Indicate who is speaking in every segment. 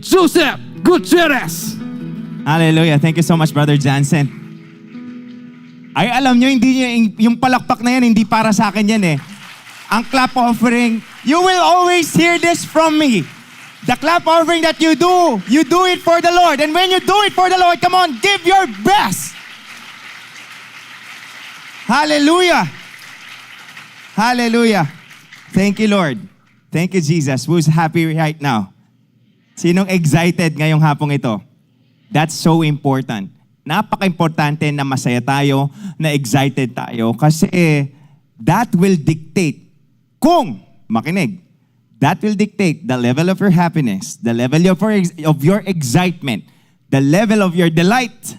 Speaker 1: Joseph Gutierrez.
Speaker 2: Hallelujah. Thank you so much, Brother Jansen. Ay, alam nyo, hindi yung palakpak na yan, hindi para sa akin yan eh. Ang clap offering, you will always hear this from me. The clap offering that you do it for the Lord. And when you do it for the Lord, come on, give your best. Hallelujah. Hallelujah. Thank you, Lord. Thank you, Jesus. Who's happy right now? Sinong excited ngayong hapong ito? That's so important. Napaka-importante na masaya tayo, na excited tayo kasi that will dictate kung, makinig, that will dictate the level of your happiness, the level of your excitement, the level of your delight,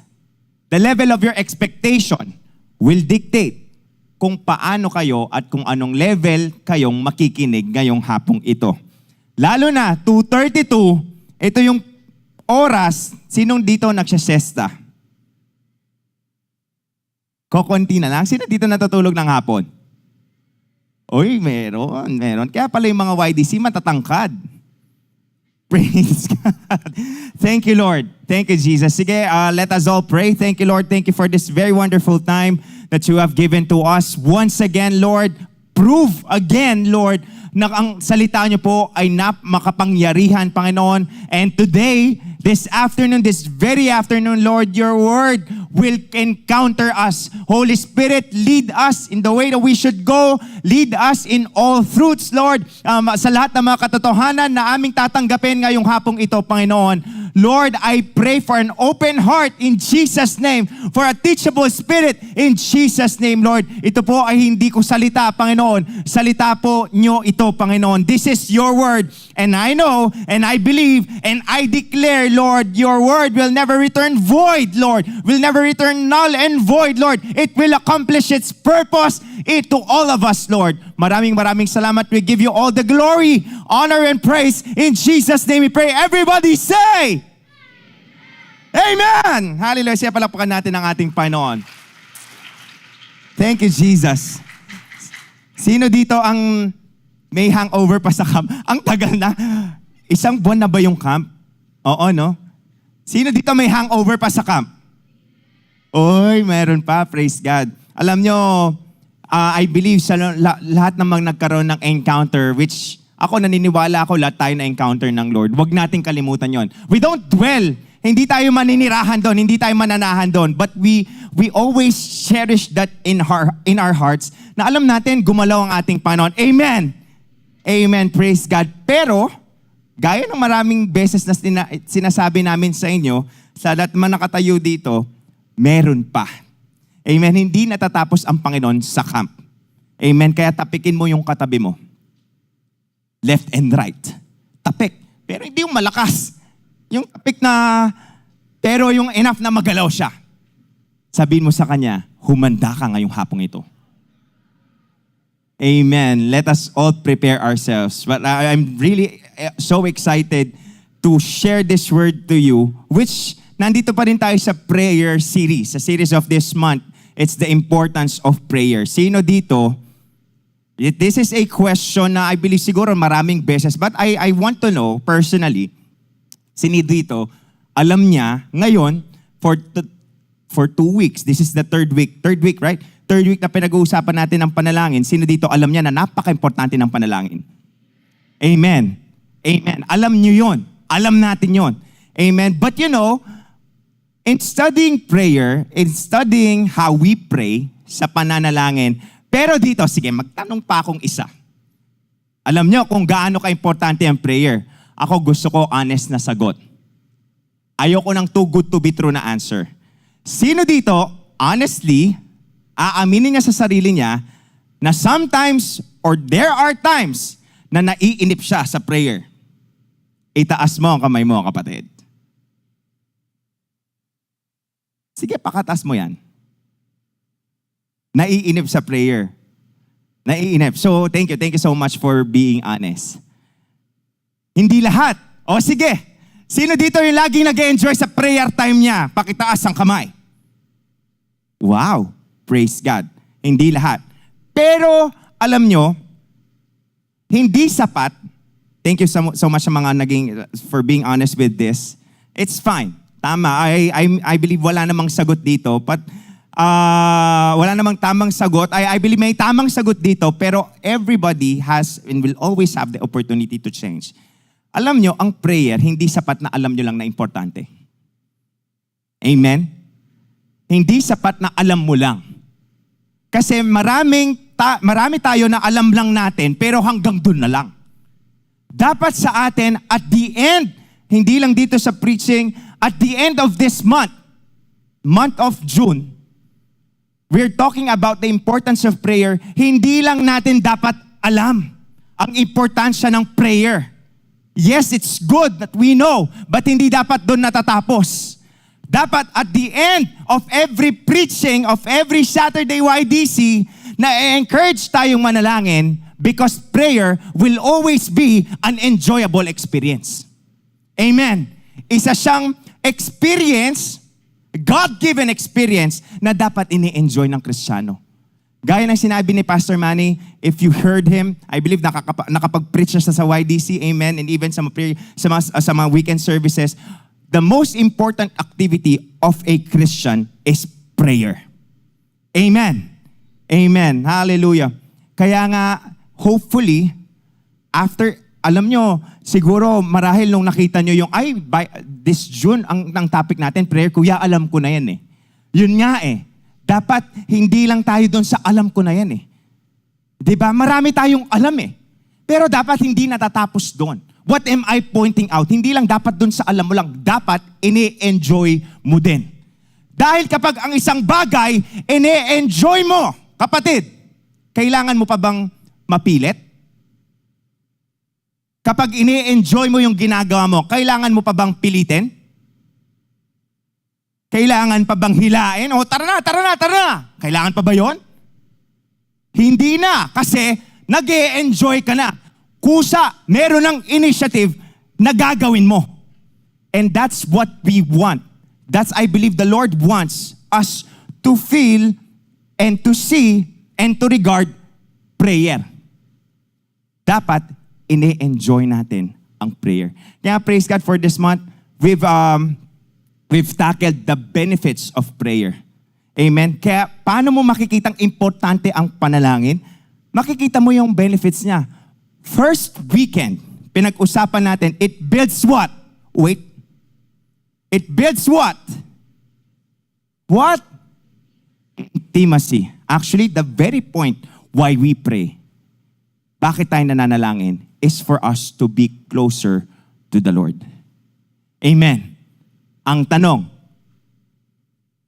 Speaker 2: the level of your expectation will dictate kung paano kayo at kung anong level kayong makikinig ngayong hapong ito. Lalo na, 2:32, ito yung oras, sinong dito nagsasesta? Kokonti na lang. Sino dito natutulog ng hapon? Uy, meron. Kaya pala yung mga YDC matatangkad. Praise God. Thank you, Lord. Thank you, Jesus. Sige, let us all pray. Thank you, Lord. Thank you for this very wonderful time that you have given to us. Once again, Lord, prove again, Lord, na ang salita niyo po ay makapangyarihan, Panginoon. And today, this very afternoon, Lord, your word will encounter us. Holy Spirit, lead us in the way that we should go. Lead us in all truths, Lord. Sa lahat ng mga katotohanan na aming tatanggapin ngayong hapong ito, Panginoon. Lord, I pray for an open heart in Jesus' name, for a teachable spirit in Jesus' name, Lord. Ito po ay hindi ko salita, Panginoon. Salita po nyo ito, Panginoon. This is your word. And I know, and I believe, and I declare, Lord, your word will never return void, Lord. Will never return null and void, Lord. It will accomplish its purpose to all of us, Lord. Maraming salamat. We give you all the glory, honor, and praise. In Jesus' name we pray. Everybody say, Amen! Hallelujah. Siya palakpakan natin ang ating Panginoon. Thank you, Jesus. Sino dito ang may hangover pa sa camp? Ang tagal na. Isang buwan na ba yung camp? Oo, no? Sino dito may hangover pa sa camp? Oy, meron pa. Praise God. Alam nyo, I believe sa lahat namang nagkaroon ng encounter, which ako naniniwala ako lahat tayo na encounter ng Lord. Huwag nating kalimutan yon. We don't dwell. Hindi tayo maninirahan doon, hindi tayo mananahan doon, but we always cherish that in our hearts na alam natin gumalaw ang ating Panginoon. Amen. Amen. Praise God. Pero gaya ng maraming beses na sinasabi namin sa inyo, sa lahat man nakatayo dito, meron pa. Amen. Hindi natatapos ang Panginoon sa camp. Amen. Kaya tapikin mo yung katabi mo. Left and right. Tapik. Pero hindi yung malakas. Yung tapik na, pero yung enough na magalaw siya. Sabihin mo sa kanya, humanda ka ngayong hapong ito. Amen. Let us all prepare ourselves. But I'm really so excited to share this word to you, which nandito pa rin tayo sa prayer series, sa series of this month. It's the importance of prayer. Sino dito? This is a question na I believe siguro maraming beses, but I want to know personally, sino dito, alam niya ngayon for 2 weeks, this is the third week, right? Third week na pinag-uusapan natin ng panalangin. Sino dito alam niya na napaka-importante ng panalangin? Amen. Amen. Alam niyo yon. Alam natin yon. Amen. But you know, in studying prayer, in studying how we pray sa pananalangin, pero dito, sige, magtanong pa akong isa. Alam niyo kung gaano ka-importante ang prayer. Ako gusto ko honest na sagot. Ayoko ng too good to be true na answer. Sino dito, honestly, aaminin niya sa sarili niya na sometimes or there are times na naiinip siya sa prayer? Itaas mo ang kamay mo, kapatid. Sige, pakataas mo yan. Naiinip sa prayer. Naiinip. So, thank you so much for being honest. Hindi lahat. O sige, sino dito yung laging nag-enjoy sa prayer time niya? Pakitaas ang kamay. Wow, praise God. Hindi lahat. Pero, alam nyo, hindi sapat Thank you so much sa mga for being honest with this. It's fine. Tama. I believe wala namang sagot dito. But wala namang tamang sagot. I believe may tamang sagot dito. Pero everybody has and will always have the opportunity to change. Alam nyo, ang prayer, hindi sapat na alam nyo lang na importante. Amen? Hindi sapat na alam mo lang. Kasi marami tayo na alam lang natin, pero hanggang dun na lang. Dapat sa atin, at the end, hindi lang dito sa preaching, at the end of this month of June, we're talking about the importance of prayer. Hindi lang natin dapat alam ang importansya ng prayer. Yes, it's good that we know, but hindi dapat doon natatapos. Dapat at the end of every preaching, of every Saturday YDC, na encourage tayong manalangin because prayer will always be an enjoyable experience. Amen. Isa siyang experience, God-given experience, na dapat ini-enjoy ng Kristiyano. Gaya ng sinabi ni Pastor Manny, if you heard him, I believe nakapag-preach siya sa YDC, amen, and even sa mga weekend services, the most important activity of a Christian is prayer. Amen. Amen. Hallelujah. Kaya nga, hopefully, after, alam nyo, siguro marahil nung nakita nyo yung, by this June, ang topic natin, prayer, kuya, alam ko na yan eh. Yun nga eh. Dapat hindi lang tayo doon sa alam ko na yan eh. Diba? Marami tayong alam eh. Pero dapat hindi natatapos doon. What am I pointing out? Hindi lang dapat dun sa alam mo lang, dapat ini-enjoy mo din. Dahil kapag ang isang bagay, ini-enjoy mo, kapatid, kailangan mo pa bang mapilit? Kapag ini-enjoy mo yung ginagawa mo, kailangan mo pa bang pilitin? Kailangan pa bang hilain? O tara na. Kailangan pa ba yon? Hindi na, kasi nag-e-enjoy ka na. Kusa, meron ng initiative na gagawin mo. And that's what we want. That's, I believe, the Lord wants us to feel and to see and to regard prayer. Dapat, ine-enjoy natin ang prayer. Kaya praise God for this month. We've tackled the benefits of prayer. Amen? Kaya, paano mo makikitang importante ang panalangin? Makikita mo yung benefits niya. First weekend, pinag-usapan natin, it builds what? Wait. It builds what? What? Intimacy. Actually, the very point why we pray, bakit tayo nananalangin, is for us to be closer to the Lord. Amen. Ang tanong,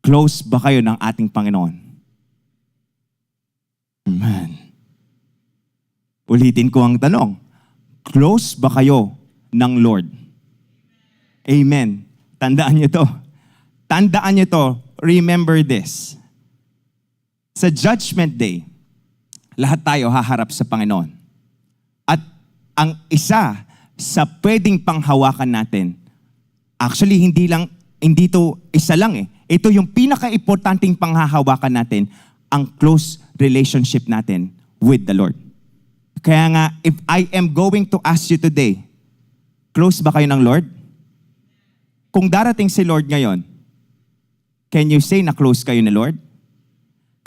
Speaker 2: close ba kayo ng ating Panginoon? Amen. Ulitin ko ang tanong. Close ba kayo ng Lord? Amen. Tandaan niyo to. Tandaan niyo to. Remember this. Sa Judgment Day, lahat tayo haharap sa Panginoon. At ang isa sa pwedeng panghawakan natin, actually hindi to isa lang eh. Ito yung pinaka-importanting panghahawakan natin, ang close relationship natin with the Lord. Kaya nga, if I am going to ask you today, close ba kayo ng Lord? Kung darating si Lord ngayon, can you say na close kayo ni Lord?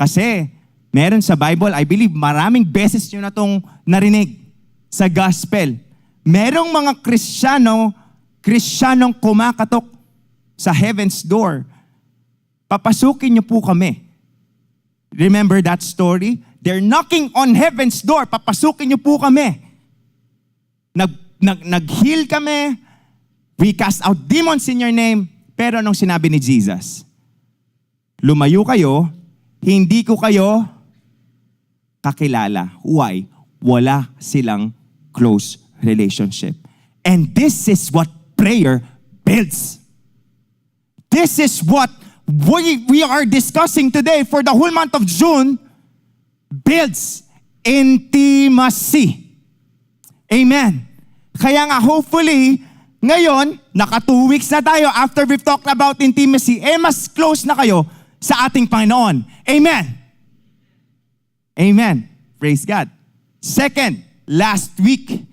Speaker 2: Kasi, meron sa Bible, I believe, maraming beses nyo na itong narinig sa gospel. Merong mga Kristiyanong kumakatok sa heaven's door. Papasukin nyo po kami. Remember that story? They're knocking on heaven's door. Papasukin niyo po kami. Nag-heal kami. We cast out demons in your name. Pero anong sinabi ni Jesus? Lumayo kayo, hindi ko kayo kakilala. Why? Wala silang close relationship. And this is what prayer builds. This is what we are discussing today for the whole month of June. Builds intimacy. Amen. Kaya nga hopefully, ngayon, naka 2 weeks na tayo after we've talked about intimacy, mas close na kayo sa ating Panginoon. Amen. Amen. Praise God. Second, last week,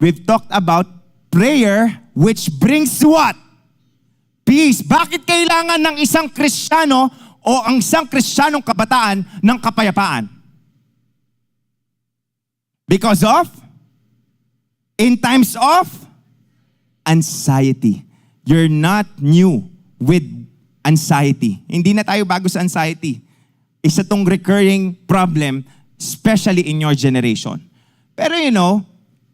Speaker 2: we've talked about prayer which brings what? Peace. Bakit kailangan ng isang Kristiyano o ang isang Kristiyanong kabataan ng kapayapaan? Because of? In times of anxiety. You're not new with anxiety. Hindi na tayo bago sa anxiety. Isa tong recurring problem, especially in your generation. Pero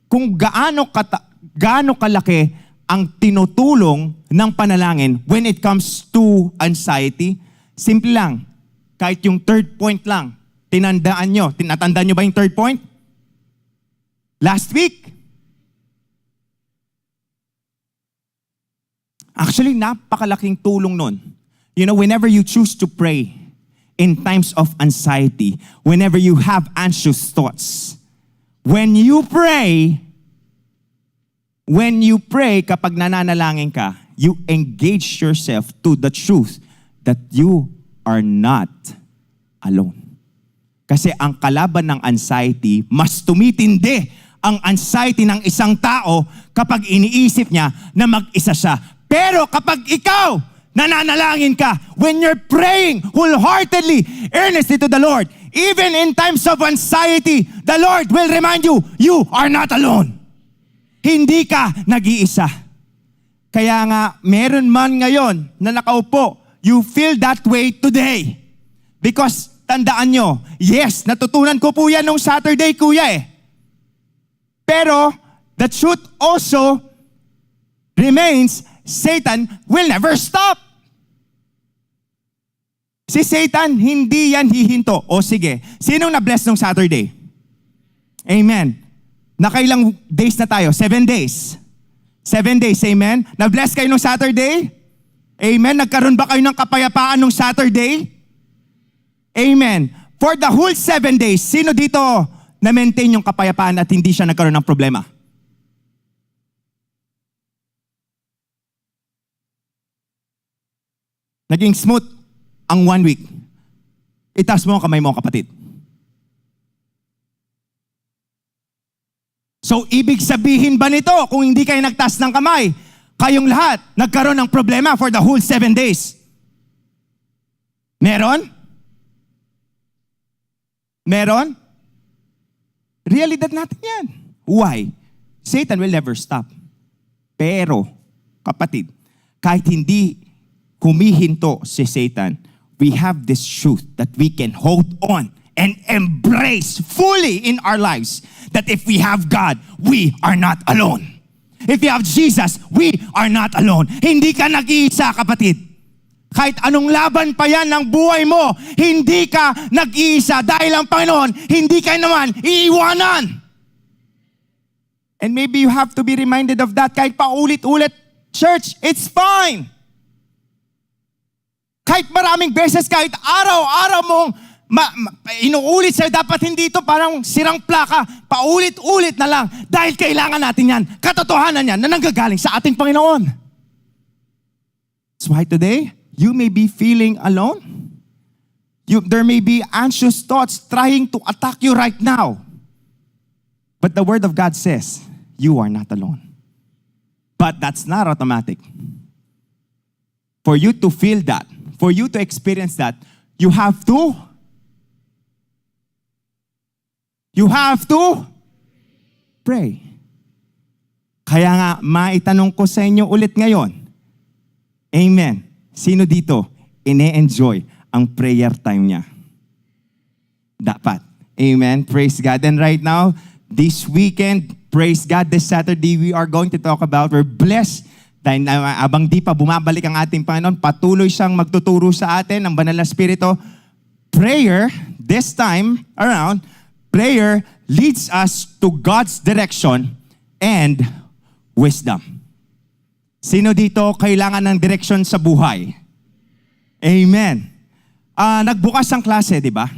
Speaker 2: kung gaano kalaki ang tinutulong ng panalangin when it comes to anxiety, simple lang. Kahit yung third point lang, tinatandaan nyo ba yung third point? Last week. Actually, napakalaking tulong nun. Whenever you choose to pray in times of anxiety, whenever you have anxious thoughts, when you pray, kapag nananalangin ka, you engage yourself to the truth that you are not alone. Kasi ang kalaban ng anxiety, mas tumitindi ang anxiety ng isang tao kapag iniisip niya na mag-isa siya. Pero kapag ikaw, nananalangin ka, when you're praying wholeheartedly, earnestly to the Lord, even in times of anxiety, the Lord will remind you, you are not alone. Hindi ka nag-iisa. Kaya nga, meron man ngayon na nakaupo, you feel that way today. Because, tandaan nyo, yes, natutunan ko po yan nung Saturday, kuya Pero, the truth also remains, Satan will never stop. Si Satan, hindi yan hihinto. O sige, sinong na-bless nung Saturday? Amen. Nakailang days na tayo? 7 days. 7 days, amen? Na-bless kayo nung Saturday? Amen. Nagkaroon ba kayo ng kapayapaan nung Saturday? Amen. For the whole 7 days, sino dito na-maintain yung kapayapaan at hindi siya nagkaroon ng problema? Naging smooth ang 1 week. Itaas mo ang kamay mo, kapatid. So, ibig sabihin ba nito, kung hindi kayo nagtaas ng kamay, kayong lahat nagkaroon ng problema for the whole 7 days? Meron? Meron? Realidad natin yan. Why? Satan will never stop. Pero, kapatid, kahit hindi humihinto si Satan, we have this truth that we can hold on and embrace fully in our lives that if we have God, we are not alone. If you have Jesus, we are not alone. Hindi ka nag-iisa, kapatid. Kahit anong laban pa yan ng buhay mo, hindi ka nag-iisa dahil ang Panginoon, hindi ka naman iiwanan. And maybe you have to be reminded of that kahit paulit-ulit. Church, it's fine. Kahit maraming beses, kahit araw-araw mong inuulit sa'yo, dapat hindi ito parang sirang plaka. Paulit-ulit na lang dahil kailangan natin yan. Katotohanan yan na nanggagaling sa ating Panginoon. That's why today, you may be feeling alone. There may be anxious thoughts trying to attack you right now. But the Word of God says, you are not alone. But that's not automatic. For you to feel that, for you to experience that, you have to pray. Kaya nga, maitanong ko sa inyo ulit ngayon. Amen. Sino dito ine-enjoy ang prayer time niya? Dapat. Amen. Praise God. And right now, this weekend, praise God, this Saturday, we are going to talk about, we're blessed dahil abang di pa bumabalik ang ating Panginoon, patuloy siyang magtuturo sa atin ng Banal na Espiritu. Prayer, this time around, prayer leads us to God's direction and wisdom. Sino dito kailangan ng direksyon sa buhay? Amen. Nagbukas ang klase, di ba?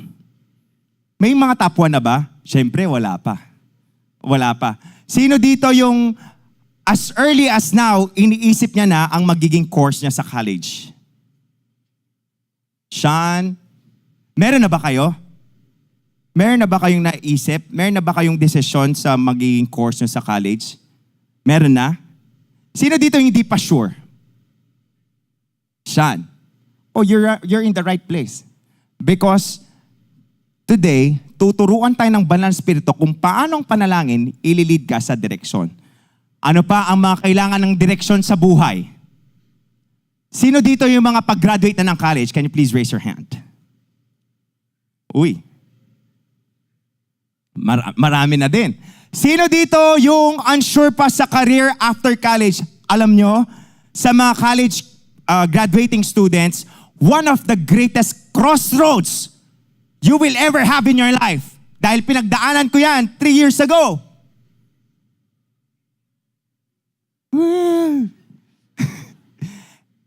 Speaker 2: May mga top 1 na ba? Siyempre, wala pa. Wala pa. Sino dito yung as early as now, iniisip niya na ang magiging course niya sa college? Sean, meron na ba kayo? Meron na ba kayong naisip? Meron na ba kayong desisyon sa magiging course niyo sa college? Meron na? Sino dito hindi pa sure? Sean. Oh, you're in the right place. Because today, tuturuan tayo ng Banal na Espiritu kung paano ang panalangin ililid ka sa direksyon. Ano pa ang mga kailangan ng direksyon sa buhay? Sino dito yung mga pag-graduate na ng college? Can you please raise your hand? Uy. Marami na din. Sino dito yung unsure pa sa career after college? Alam nyo, sa mga college graduating students, one of the greatest crossroads you will ever have in your life. Dahil pinagdaanan ko yan 3 years ago.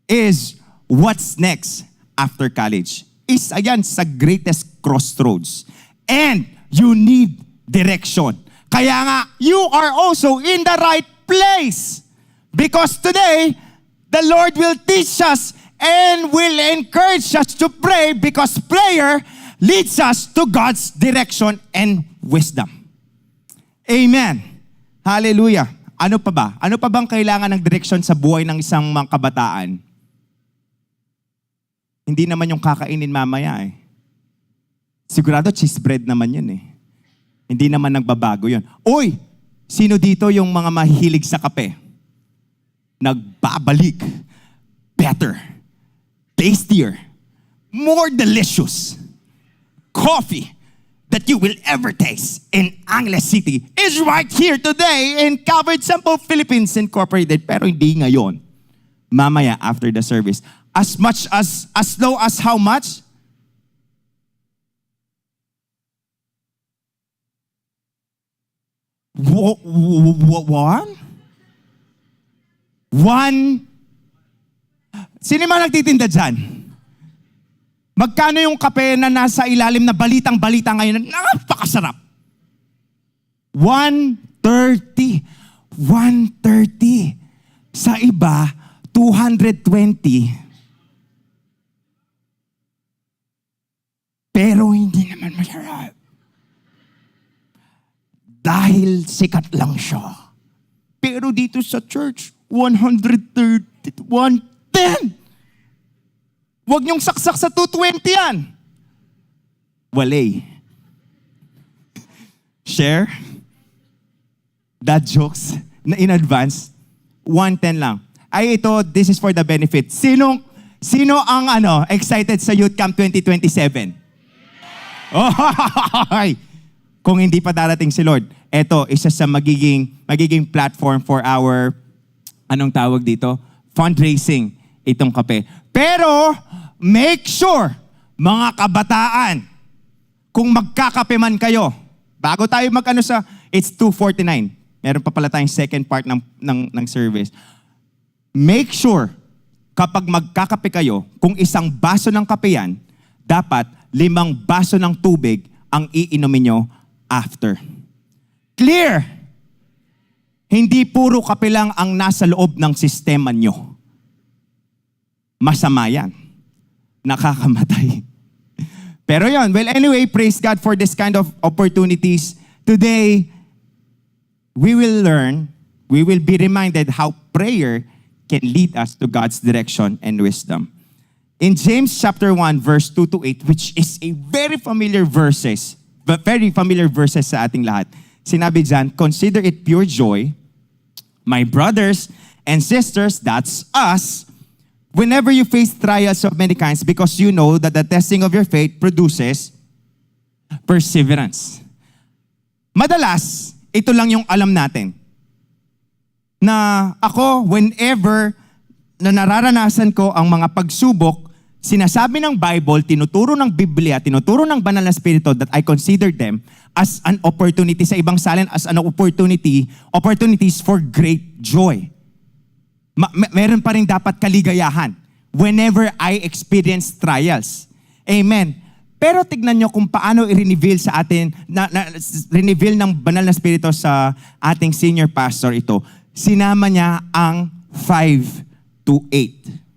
Speaker 2: Is what's next after college. Is ayan sa greatest crossroads. And you need direction. Kaya nga, you are also in the right place. Because today, the Lord will teach us and will encourage us to pray because prayer leads us to God's direction and wisdom. Amen. Hallelujah. Ano pa ba? Ano pa bang kailangan ng direksyon sa buhay ng isang mga kabataan? Hindi naman yung kakainin mamaya eh. Sigurado cheese bread naman yun eh. Hindi naman nagbabago yun. Uy! Sino dito yung mga mahihilig sa kape? Nagbabalik. Better. Tastier. More delicious. Coffee that you will ever taste in Angeles City is right here today in Calvary Temple Philippines Incorporated. Pero hindi ngayon. Mamaya after the service. As low as how much? One? Sino man nagtitinda dyan? Magkano yung kape na nasa ilalim na balitang-balita ngayon? Napakasarap. 130. 130. Sa iba, 220. Pero hindi naman masarap. Dahil sikat lang siya. Pero dito sa church, 130, 110. Huwag niyong saksak sa 220 yan. Walay. Share. Dad jokes na in advance. 110 lang. Ay ito, this is for the benefit. Sino ang excited sa Youth Camp 2027? Oh, kung hindi pa darating si Lord, eto, isa sa magiging platform for our, anong tawag dito? Fundraising, itong kape. Pero, make sure, mga kabataan, kung magkakape man kayo, bago tayo it's 2:49. Meron pa pala tayong second part ng service. Make sure, kapag magkakape kayo, kung isang baso ng kape yan, dapat 5 baso ng tubig ang iinumin nyo after. Clear! Hindi puro kape lang ang nasa loob ng sistema nyo. Masama yan. Nakakamatay. Pero yun, well anyway, praise God for this kind of opportunities. Today, we will be reminded how prayer can lead us to God's direction and wisdom. In James chapter 1, verse 2 to 8, which is a very familiar verses sa ating lahat. Sinabi dyan, consider it pure joy, my brothers and sisters, that's us, whenever you face trials of many kinds, because you know that the testing of your faith produces perseverance. Madalas, ito lang yung alam natin. Na ako, whenever na nararanasan ko ang mga pagsubok, sinasabi ng Bible, tinuturo ng Biblia, tinuturo ng Banal na Espiritu that I consider them as an opportunity sa ibang salin, as an opportunities for great joy. Meron pa rin dapat kaligayahan whenever I experience trials. Amen. Pero tignan nyo kung paano i-reveal sa atin, reveal ng Banal na Espiritu sa ating senior pastor ito. Sinama niya ang 5 to 8.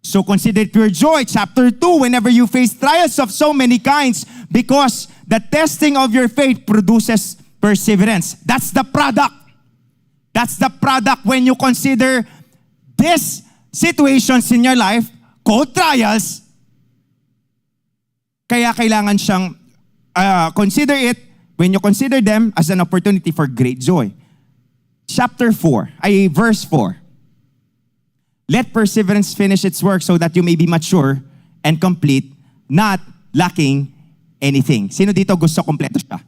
Speaker 2: So consider it pure joy, chapter 2, whenever you face trials of so many kinds, because the testing of your faith produces perseverance. That's the product. That's the product when you consider these situations in your life, called trials. Kaya kailangan siyang consider it, when you consider them as an opportunity for great joy. Verse 4. Let perseverance finish its work so that you may be mature and complete, not lacking anything. Sino dito gusto kompleto siya?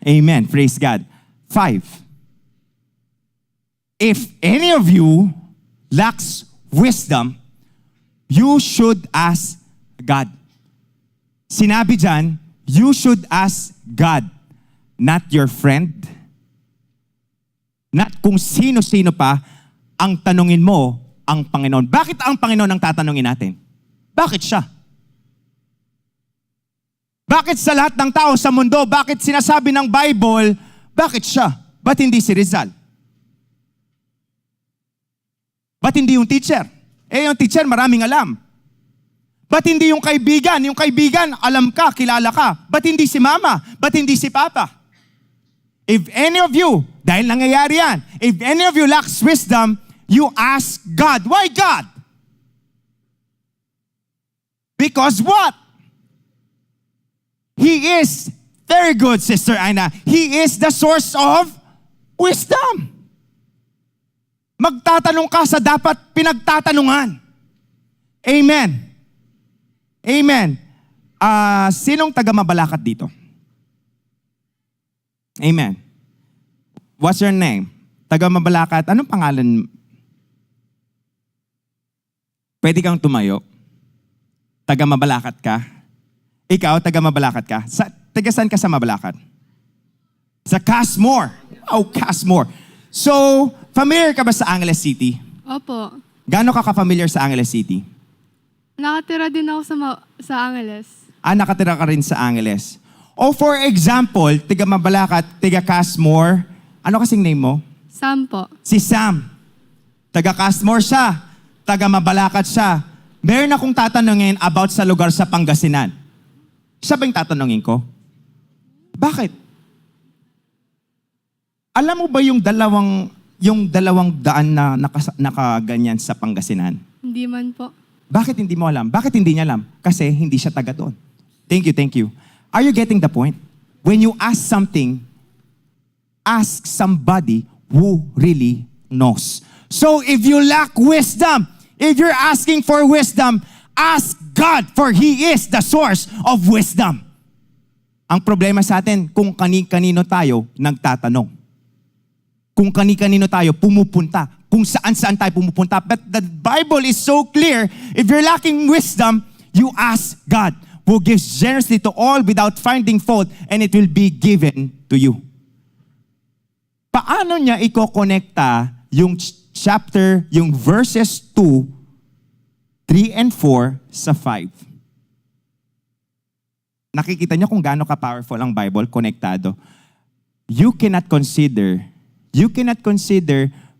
Speaker 2: Amen. Praise God. 5. If any of you lacks wisdom, you should ask God. Sinabi dyan, you should ask God, not your friend, not kung sino-sino pa, ang tanungin mo ang Panginoon. Bakit ang Panginoon ang tatanungin natin? Bakit siya? Bakit sa lahat ng tao sa mundo, bakit sinasabi ng Bible, bakit siya? Ba't hindi si Rizal? Ba't hindi yung teacher? Yung teacher maraming alam. Ba't hindi yung kaibigan? Yung kaibigan, alam ka, kilala ka. Ba't hindi si mama? Ba't hindi si papa? If any of you, dahil nangyayari yan, if any of you lacks wisdom, you ask God. Why God? Because what? He is, very good, Sister Aina, He is the source of wisdom. Magtatanong ka sa dapat pinagtatanungan. Amen. Amen. Sinong taga-Mabalacat dito? Amen. What's your name? Taga-Mabalacat. Anong pangalan? Pwede kang tumayo. Taga-Mabalacat ka? Ikaw, taga-Mabalacat ka? Taga saan ka sa Mabalacat? Sa Castmore. Oh, Castmore. So, familiar ka ba sa Angeles City?
Speaker 3: Opo.
Speaker 2: Gaano ka ka-familiar sa Angeles City?
Speaker 3: Nakatira din ako sa Angeles.
Speaker 2: Nakatira ka rin sa Angeles. O for example, tiga Mabalacat, tiga Castmore, ano kasing name mo?
Speaker 3: Sam po.
Speaker 2: Si Sam. Taga Castmore siya. Taga Mabalacat siya. Meron akong tatanungin about sa lugar sa Pangasinan. Siya ba yung tatanungin ko? Bakit? Alam mo ba yung dalawang daan na nakaganyan sa Pangasinan?
Speaker 3: Hindi man po.
Speaker 2: Bakit hindi mo alam? Bakit hindi niya alam? Kasi hindi siya taga doon. Thank you. Are you getting the point? When you ask something, ask somebody who really knows. So if you lack wisdom, if you're asking for wisdom, ask God, for He is the source of wisdom. Ang problema sa atin, kung kani-kanino tayo nagtatanong. Kung kani-kanino tayo pumupunta. Kung saan-saan tayo pumupunta. But the Bible is so clear, if you're lacking wisdom, you ask God, who gives generously to all without finding fault, and it will be given to you. Paano niya iko-connecta yung chapter, yung verses 2, 3 and 4 sa 5? Nakikita niyo kung gaano ka-powerful ang Bible, konektado. You cannot consider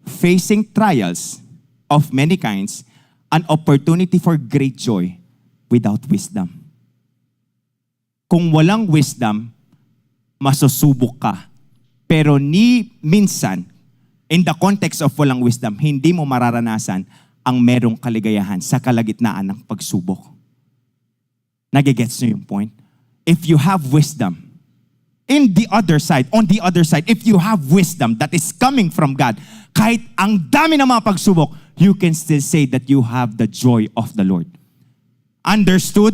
Speaker 2: facing trials of many kinds an opportunity for great joy without wisdom. Kung walang wisdom, masusubok ka. Pero minsan, in the context of walang wisdom, hindi mo mararanasan ang merong kaligayahan sa kalagitnaan ng pagsubok. Nagigets niyo yung point? If you have wisdom, on the other side, if you have wisdom that is coming from God, kahit ang dami ng mga pagsubok, you can still say that you have the joy of the Lord. Understood?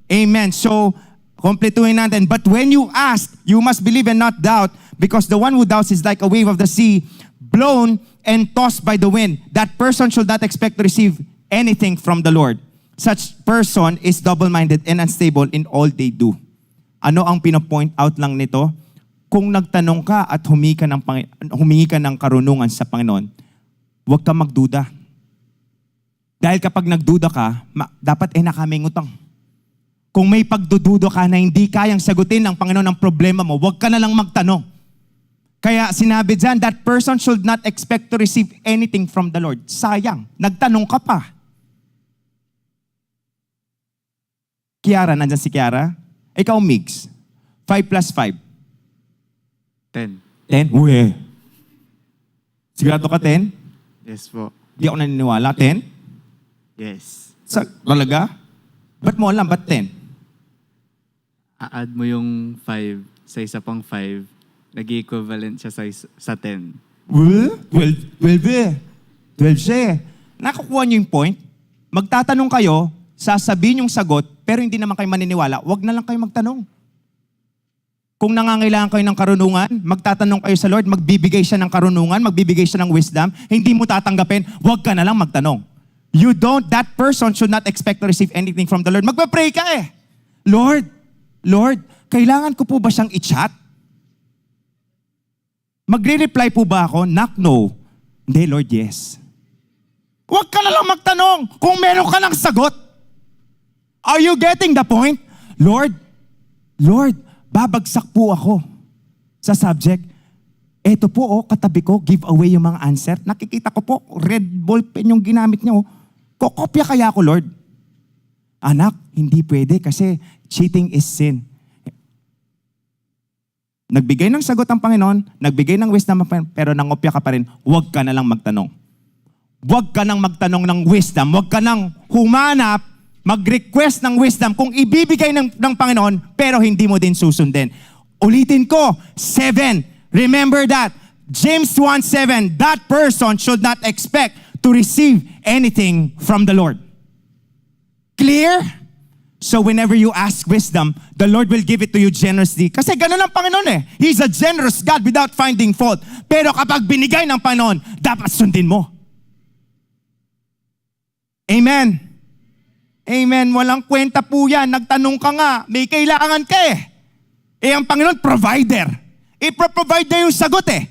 Speaker 2: Amen. So, kompletuhin natin. But when you ask, you must believe and not doubt, because the one who doubts is like a wave of the sea, blown and tossed by the wind. That person should not expect to receive anything from the Lord. Such person is double-minded and unstable in all they do. Ano ang pinopoint out lang nito? Kung nagtanong ka at humingi ka ng karunungan sa Panginoon, huwag ka magduda. Dahil kapag nagduda ka, dapat nakaming utang. Kung may pagdududa ka na hindi kayang sagutin ng Panginoon ang problema mo, huwag ka na lang magtanong. Kaya sinabi dyan, that person should not expect to receive anything from the Lord. Sayang, nagtanong ka pa. Kiara, nandyan si Kiara? Ikaw, Migs. 5 plus 5.
Speaker 4: 10.
Speaker 2: 10? Uy. Sigurado ka 10?
Speaker 4: Yes po.
Speaker 2: Di ako naniniwala. 10?
Speaker 4: Yes.
Speaker 2: Talaga? Ba't mo alam? Ba't 10?
Speaker 4: A-add mo yung 5 sa isa pang 5, nag-equivalent siya sa 10.
Speaker 2: 12 eh. 12 siya eh. Nakukuha niyo yung point? Magtatanong kayo, sasabihin yung sagot, pero hindi naman kayo maniniwala, wag na lang kayo magtanong. Kung nangangailangan kayo ng karunungan, magtatanong kayo sa Lord, magbibigay siya ng karunungan, magbibigay siya ng wisdom, hindi mo tatanggapin, wag ka na lang magtanong. That person should not expect to receive anything from the Lord. Magpa-pray ka eh. Lord, kailangan ko po ba siyang i-chat? Magre-reply po ba ako? Knock, no. Hindi, Lord, yes. Huwag ka na lang magtanong kung meron ka ng sagot. Are you getting the point? Lord, babagsak po ako sa subject. Eto po, katabi ko, give away yung mga answer. Nakikita ko po, red ball pen yung ginamit niyo. Kokopya kaya ako, Lord? Anak, hindi pwede kasi cheating is sin. Nagbigay ng sagot ang Panginoon, nagbigay ng wisdom ang Panginoon, pero nangopya ka pa rin, huwag ka na lang magtanong. Huwag ka nang magtanong ng wisdom. Huwag ka nang humanap, mag-request ng wisdom kung ibibigay ng Panginoon, pero hindi mo din susundin. Ulitin ko, 7. Remember that. James 1:7, that person should not expect to receive anything from the Lord. Clear? So whenever you ask wisdom, the Lord will give it to you generously. Kasi ganun ang Panginoon eh. He's a generous God without finding fault. Pero kapag binigay ng Panginoon, dapat sundin mo. Amen. Amen. Walang kwenta po yan. Nagtanong ka nga, may kailangan ka eh. Ang Panginoon, provider. Ipro-provide na yung sagot eh.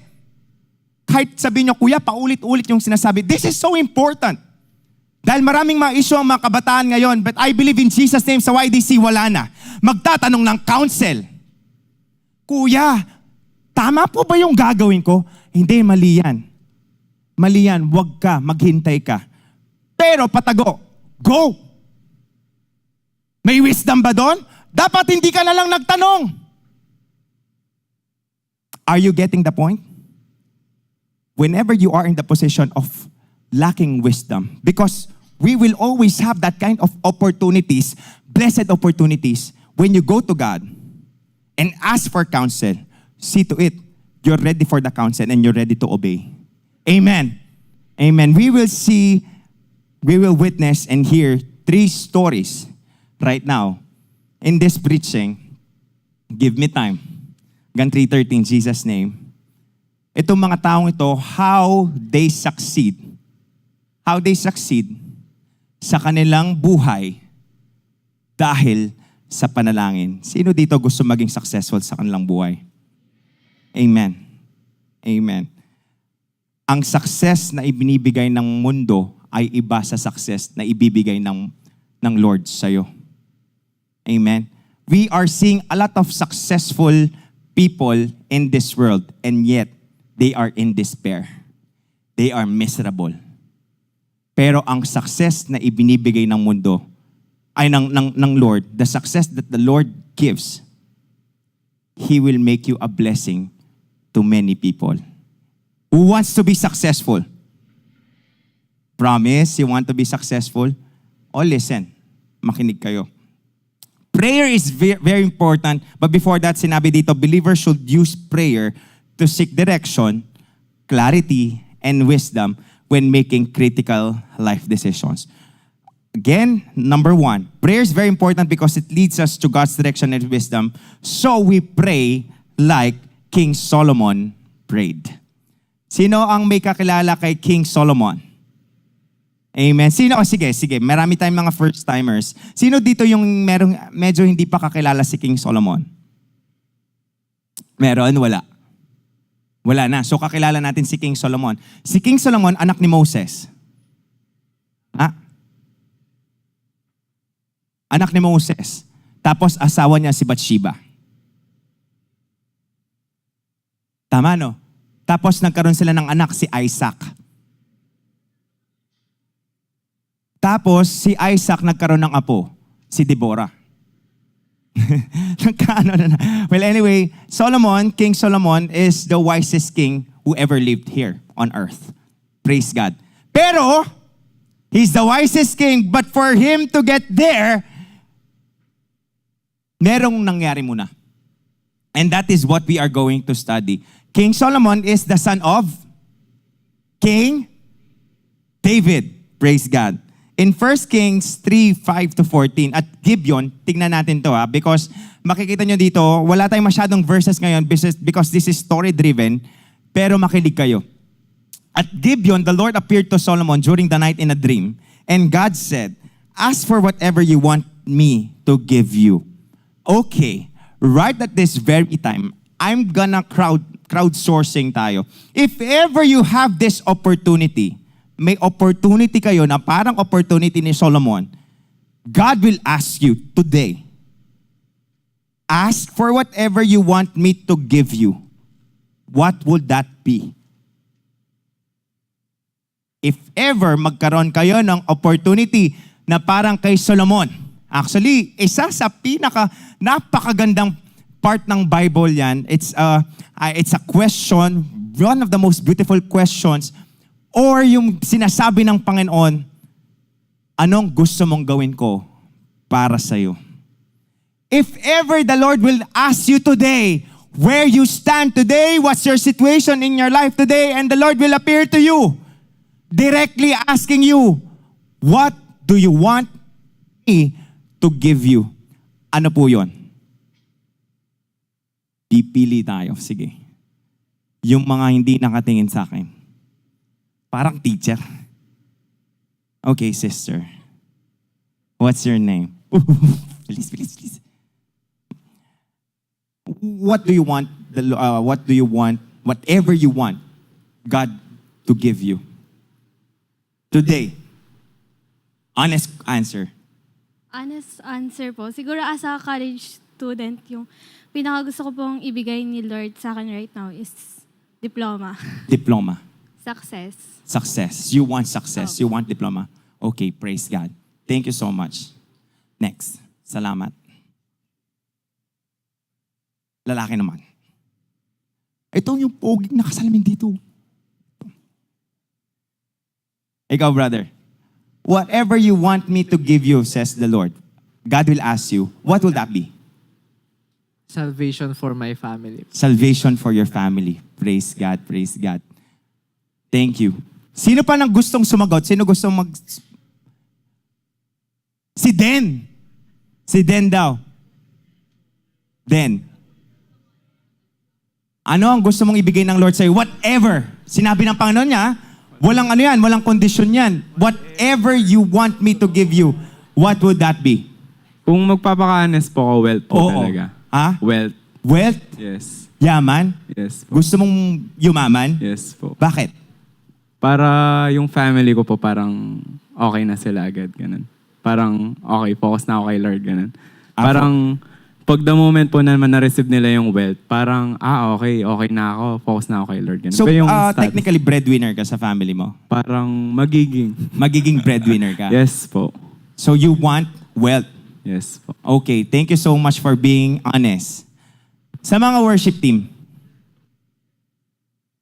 Speaker 2: Kahit sabihin nyo, kuya, paulit-ulit yung sinasabi, this is so important. Dahil maraming mga issue ang mga kabataan ngayon, but I believe in Jesus' name sa YDC, wala na. Magtatanong ng counsel. Kuya, tama po ba yung gagawin ko? Hindi, mali yan. Mali yan, wag ka, maghintay ka. Pero patago, go! May wisdom ba doon? Dapat hindi ka na lang nagtanong. Are you getting the point? Whenever you are in the position of lacking wisdom, because we will always have that kind of opportunities, blessed opportunities, when you go to God and ask for counsel, see to it, you're ready for the counsel and you're ready to obey. Amen. Amen. We will witness and hear 3 stories right now in this preaching. Give me time. Hanggang 3:30 in Jesus' name. Itong mga taong ito, how they succeed sa kanilang buhay dahil sa panalangin. Sino dito gusto maging successful sa kanilang buhay? Amen. Amen. Ang success na ibinibigay ng mundo ay iba sa success na ibibigay ng Lord sa'yo. Amen. We are seeing a lot of successful people in this world and yet they are in despair. They are miserable. Pero ang success na ibinibigay ng mundo ay ng Lord, the success that the Lord gives, He will make you a blessing to many people. Who wants to be successful? Promise, you want to be successful? Oh, listen. Makinig kayo. Prayer is very important, but before that, sinabi dito, believers should use prayer to seek direction, clarity, and wisdom when making critical life decisions. Again, number 1, prayer is very important because it leads us to God's direction and wisdom. So we pray like King Solomon prayed. Sino ang may kakilala kay King Solomon? Amen. Sino? Sige. Marami tayong mga first-timers. Sino dito yung medyo hindi pa kakilala si King Solomon? Meron? Wala. Wala na. So kakilala natin si King Solomon. Si King Solomon, anak ni Moses. Anak ni Moses. Tapos asawa niya si Bathsheba. Tama, no? Tapos nagkaroon sila ng anak, si Isaac. Tapos si Isaac nagkaroon ng apo, si Deborah. Well, anyway, King Solomon is the wisest king who ever lived here on earth. Praise God. Pero, he's the wisest king, but for him to get there, merong nangyari muna. And that is what we are going to study. King Solomon is the son of King David. Praise God. In 1 Kings 3:5-14 at Gibeon, tignan natin to because makikita nyo dito, wala tayong masyadong verses ngayon because this is story-driven, pero makinig kayo. At Gibeon, the Lord appeared to Solomon during the night in a dream, and God said, "Ask for whatever you want me to give you." Okay, right at this very time, I'm gonna crowdsourcing tayo. If ever you have this opportunity, may opportunity kayo na parang opportunity ni Solomon, God will ask you today, ask for whatever you want me to give you. What would that be? If ever magkaroon kayo ng opportunity na parang kay Solomon, actually, isa sa napakagandang part ng Bible yan, it's a question, one of the most beautiful questions, or yung sinasabi ng Panginoon, anong gusto mong gawin ko para sa'yo? If ever the Lord will ask you today, where you stand today, what's your situation in your life today, and the Lord will appear to you, directly asking you, what do you want me to give you? Ano po yun? Pipili tayo. Sige. Yung mga hindi nakatingin sa akin. Parang teacher. Okay, sister. What's your name? Please. What do you want? Whatever you want, God to give you. Today. Honest answer.
Speaker 3: Honest answer po. Siguro as a college student, yung pinakagusto ko pong ibigay ni Lord sa akin right now is diploma.
Speaker 2: Diploma.
Speaker 3: Success.
Speaker 2: Success. You want success. You want diploma. Okay, praise God. Thank you so much. Next. Salamat. Lalaki naman. Ito yung poging nakasalamin dito. Ikaw, brother. Whatever you want me to give you, says the Lord, God will ask you, what will that be?
Speaker 5: Salvation for my family.
Speaker 2: Salvation for your family. Praise God, praise God. Thank you. Sino pa nang gustong sumagot? Sino gustong Si Den. Si Den daw. Den. Ano ang gusto mong ibigay ng Lord sa'yo? Whatever. Sinabi ng Panginoon niya, walang ano yan, walang kondisyon yan. Whatever you want me to give you, what would that be?
Speaker 4: Kung magpapaka-honest po ako, wealth po talaga.
Speaker 2: Ha?
Speaker 4: Wealth.
Speaker 2: Wealth?
Speaker 4: Yes.
Speaker 2: Yaman?
Speaker 4: Yes po.
Speaker 2: Gusto mong yumaman?
Speaker 4: Yes po.
Speaker 2: Bakit?
Speaker 4: Para yung family ko po parang okay na sila agad, ganun. Parang okay, focus na ako kay Lord, ganun. Parang pag the moment po naman na-receive nila yung wealth, parang okay na ako, focus na ako kay Lord, ganun.
Speaker 2: So,
Speaker 4: Pero yung
Speaker 2: technically breadwinner ka sa family mo?
Speaker 4: parang magiging.
Speaker 2: Magiging breadwinner ka?
Speaker 4: Yes po.
Speaker 2: So you want wealth?
Speaker 4: Yes po.
Speaker 2: Okay, thank you so much for being honest. Sa mga worship team,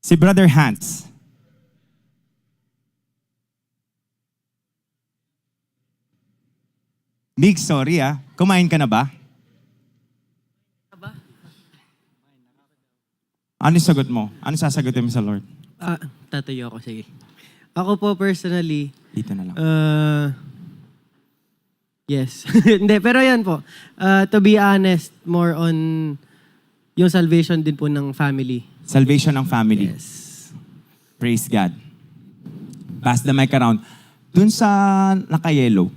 Speaker 2: si Brother Hans. Big sorry kumain ka na ba? Ano yung sagot mo? Ano sasagutin mo sa Lord?
Speaker 5: Tatayo ako, sige. Ako po personally,
Speaker 2: Dito na lang.
Speaker 5: yes. Hindi, pero yan po. To be honest, more on yung salvation din po ng family.
Speaker 2: Salvation ng family.
Speaker 5: Yes.
Speaker 2: Praise God. Pass the mic around. Dun sa naka-yellow,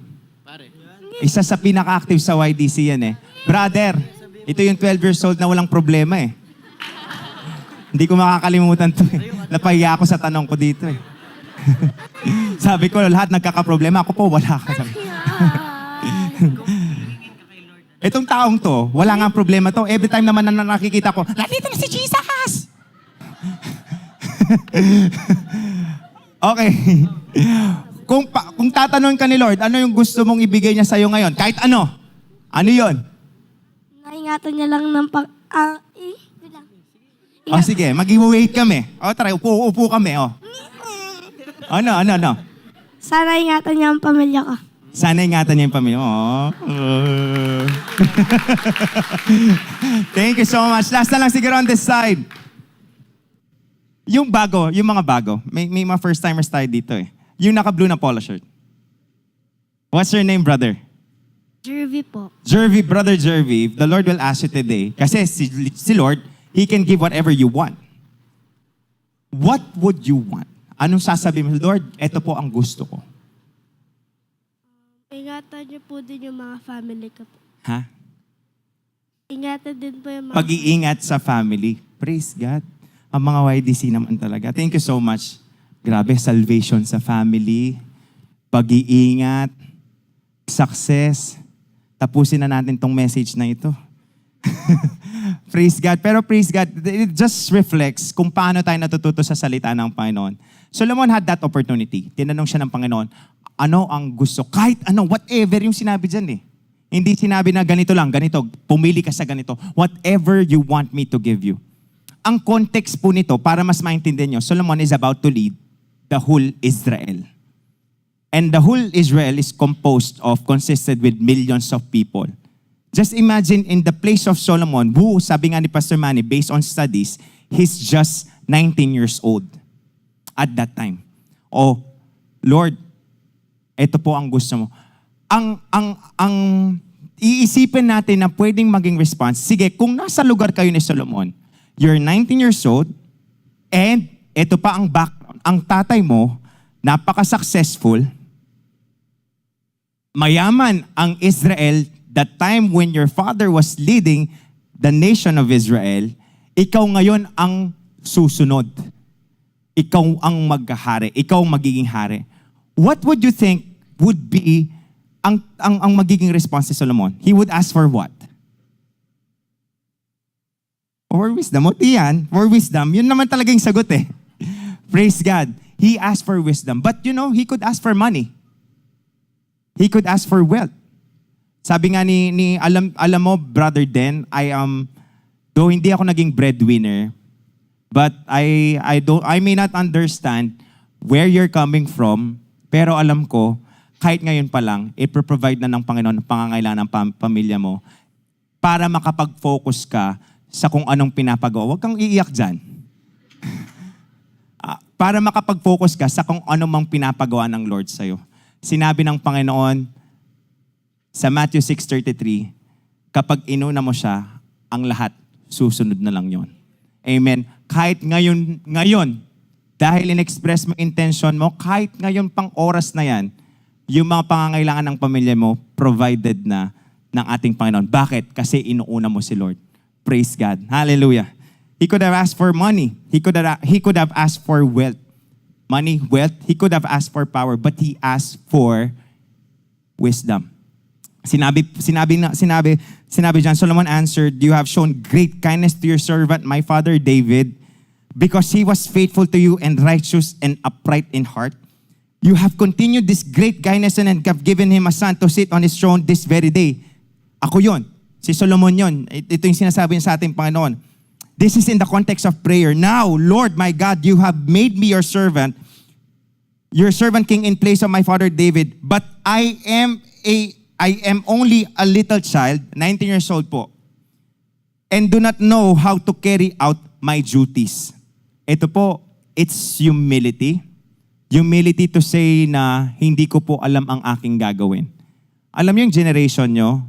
Speaker 2: isa sa pinaka-active sa YDC yan Brother, ito yung 12 years old na walang problema Hindi ko makakalimutan to Napahiya ako sa tanong ko dito Sabi ko, lahat nagkakaproblema. Ako po, wala ka. Itong taong to, wala nga problema to. Every time naman na nakikita ko, nandito na si Jesus! Okay. Kung tatanungin ka ni Lord, ano yung gusto mong ibigay niya sa'yo ngayon? Kahit ano. Ano yon?
Speaker 6: Naingatan niya lang ng
Speaker 2: O sige, mag-wait kami. O tara, upo kami. O. Ano?
Speaker 6: Sana ingatan niya ang pamilya ko.
Speaker 2: Sana ingatan niya yung pamilya. Oh. Thank you so much. Last na lang siguro on this side. Yung mga bago. May mga first-timers tayo dito eh. Yung naka-blue na polo shirt. What's your name, brother?
Speaker 6: Jervy po.
Speaker 2: Jervy, brother Jervy. The Lord will ask you today. Kasi si Lord, He can give whatever you want. What would you want? Anong sasabihin mo? Lord, ito po ang gusto ko.
Speaker 6: Ingatan niyo po din yung mga family ko po.
Speaker 2: Ha?
Speaker 6: Ingatan din po yung mga...
Speaker 2: Pag-iingat sa family. Praise God. Ang mga YDC naman talaga. Thank you so much. Grabe, salvation sa family, pag-iingat, success. Tapusin na natin tong message na ito. Praise God. Pero praise God, it just reflects kung paano tayo natututo sa salita ng Panginoon. Solomon had that opportunity. Tinanong siya ng Panginoon, ano ang gusto? Kahit ano, whatever yung sinabi dyan eh. Hindi sinabi na ganito lang, ganito. Pumili ka sa ganito. Whatever you want me to give you. Ang context po nito, para mas maintindihan nyo, Solomon is about to lead the whole Israel. And the whole Israel is consisted with millions of people. Just imagine in the place of Solomon, who, sabi nga ni Pastor Manny, based on studies, he's just 19 years old at that time. Oh, Lord, ito po ang gusto mo. Ang iisipin natin na pwedeng maging response, sige, kung nasa lugar kayo ni Solomon, you're 19 years old, and ito pa ang background. Ang tatay mo, napaka-successful, mayaman ang Israel, that time when your father was leading the nation of Israel, ikaw ngayon ang susunod. Ikaw ang maghahari. Ikaw ang magiging hari. What would you think would be ang magiging response ni Solomon? He would ask for what? For wisdom. O yan, for wisdom. Yun naman talaga yung sagot eh. Praise God. He asked for wisdom. But you know, he could ask for money. He could ask for wealth. Sabi nga alam mo, Brother Den, though hindi ako naging breadwinner, but I may not understand where you're coming from, pero alam ko, kahit ngayon pa lang, i-provide na ng Panginoon ang pangangailangan ng pamilya mo para makapag-focus ka sa kung anong pinapagawa. Huwag kang iiyak dyan. Para makapag-focus ka sa kung ano mang pinapagawa ng Lord sa'yo. Sinabi ng Panginoon sa Matthew 6:33, kapag inuna mo siya, ang lahat, susunod na lang yon. Amen. Kahit ngayon, dahil in-express mo intention mo, kahit ngayon pang oras na yan, yung mga pangangailangan ng pamilya mo, provided na ng ating Panginoon. Bakit? Kasi inuuna mo si Lord. Praise God. Hallelujah. He could have asked for money. He could have asked for wealth. Money, wealth. He could have asked for power, but he asked for wisdom. Sinabi diyan, Solomon answered, "You have shown great kindness to your servant, my father David, because he was faithful to you and righteous and upright in heart. You have continued this great kindness and have given him a son to sit on his throne this very day." Ako yon. Si Solomon yon. Ito yung sinasabi niya sa ating Panginoon. This is in the context of prayer. Now, Lord my God, you have made me your servant king in place of my father David, but I am only a little child, 19 years old po, and do not know how to carry out my duties. Ito po, it's humility. Humility to say na hindi ko po alam ang aking gagawin. Alam niyo yung generation nyo,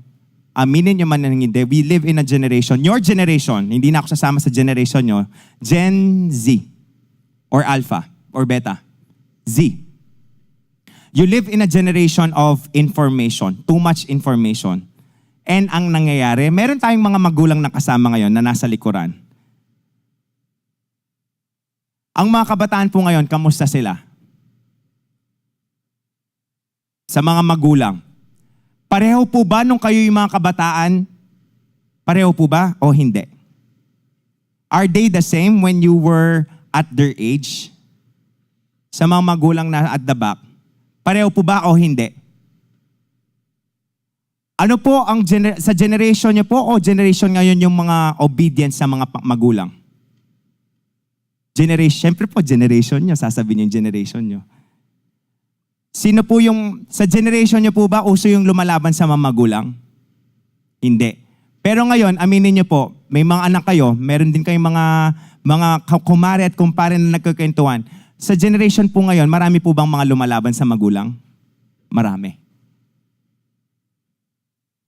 Speaker 2: aminin nyo man na hindi, we live in a generation, your generation, hindi na ako sasama sa generation nyo, Gen Z, or Alpha, or Beta, Z. You live in a generation of information, too much information. And ang nangyayari, meron tayong mga magulang na kasama ngayon na nasa likuran. Ang mga kabataan po ngayon, kamusta sila? Sa mga magulang. Pareho po ba nung kayo yung mga kabataan? Pareho po ba o hindi? Are they the same when you were at their age? Sa mga magulang na at the back, pareho po ba o hindi? Ano po sa generation niyo po o generation ngayon yung mga obedient sa mga magulang? Siyempre po, generation nyo. Sasabihin yung generation nyo. Sino po yung, sa generation nyo po ba, uso yung lumalaban sa mga magulang? Hindi. Pero ngayon, aminin nyo po, may mga anak kayo, meron din kayong mga kumare at kumpare na nagkukwentuhan. Sa generation po ngayon, marami po bang mga lumalaban sa magulang? Marami.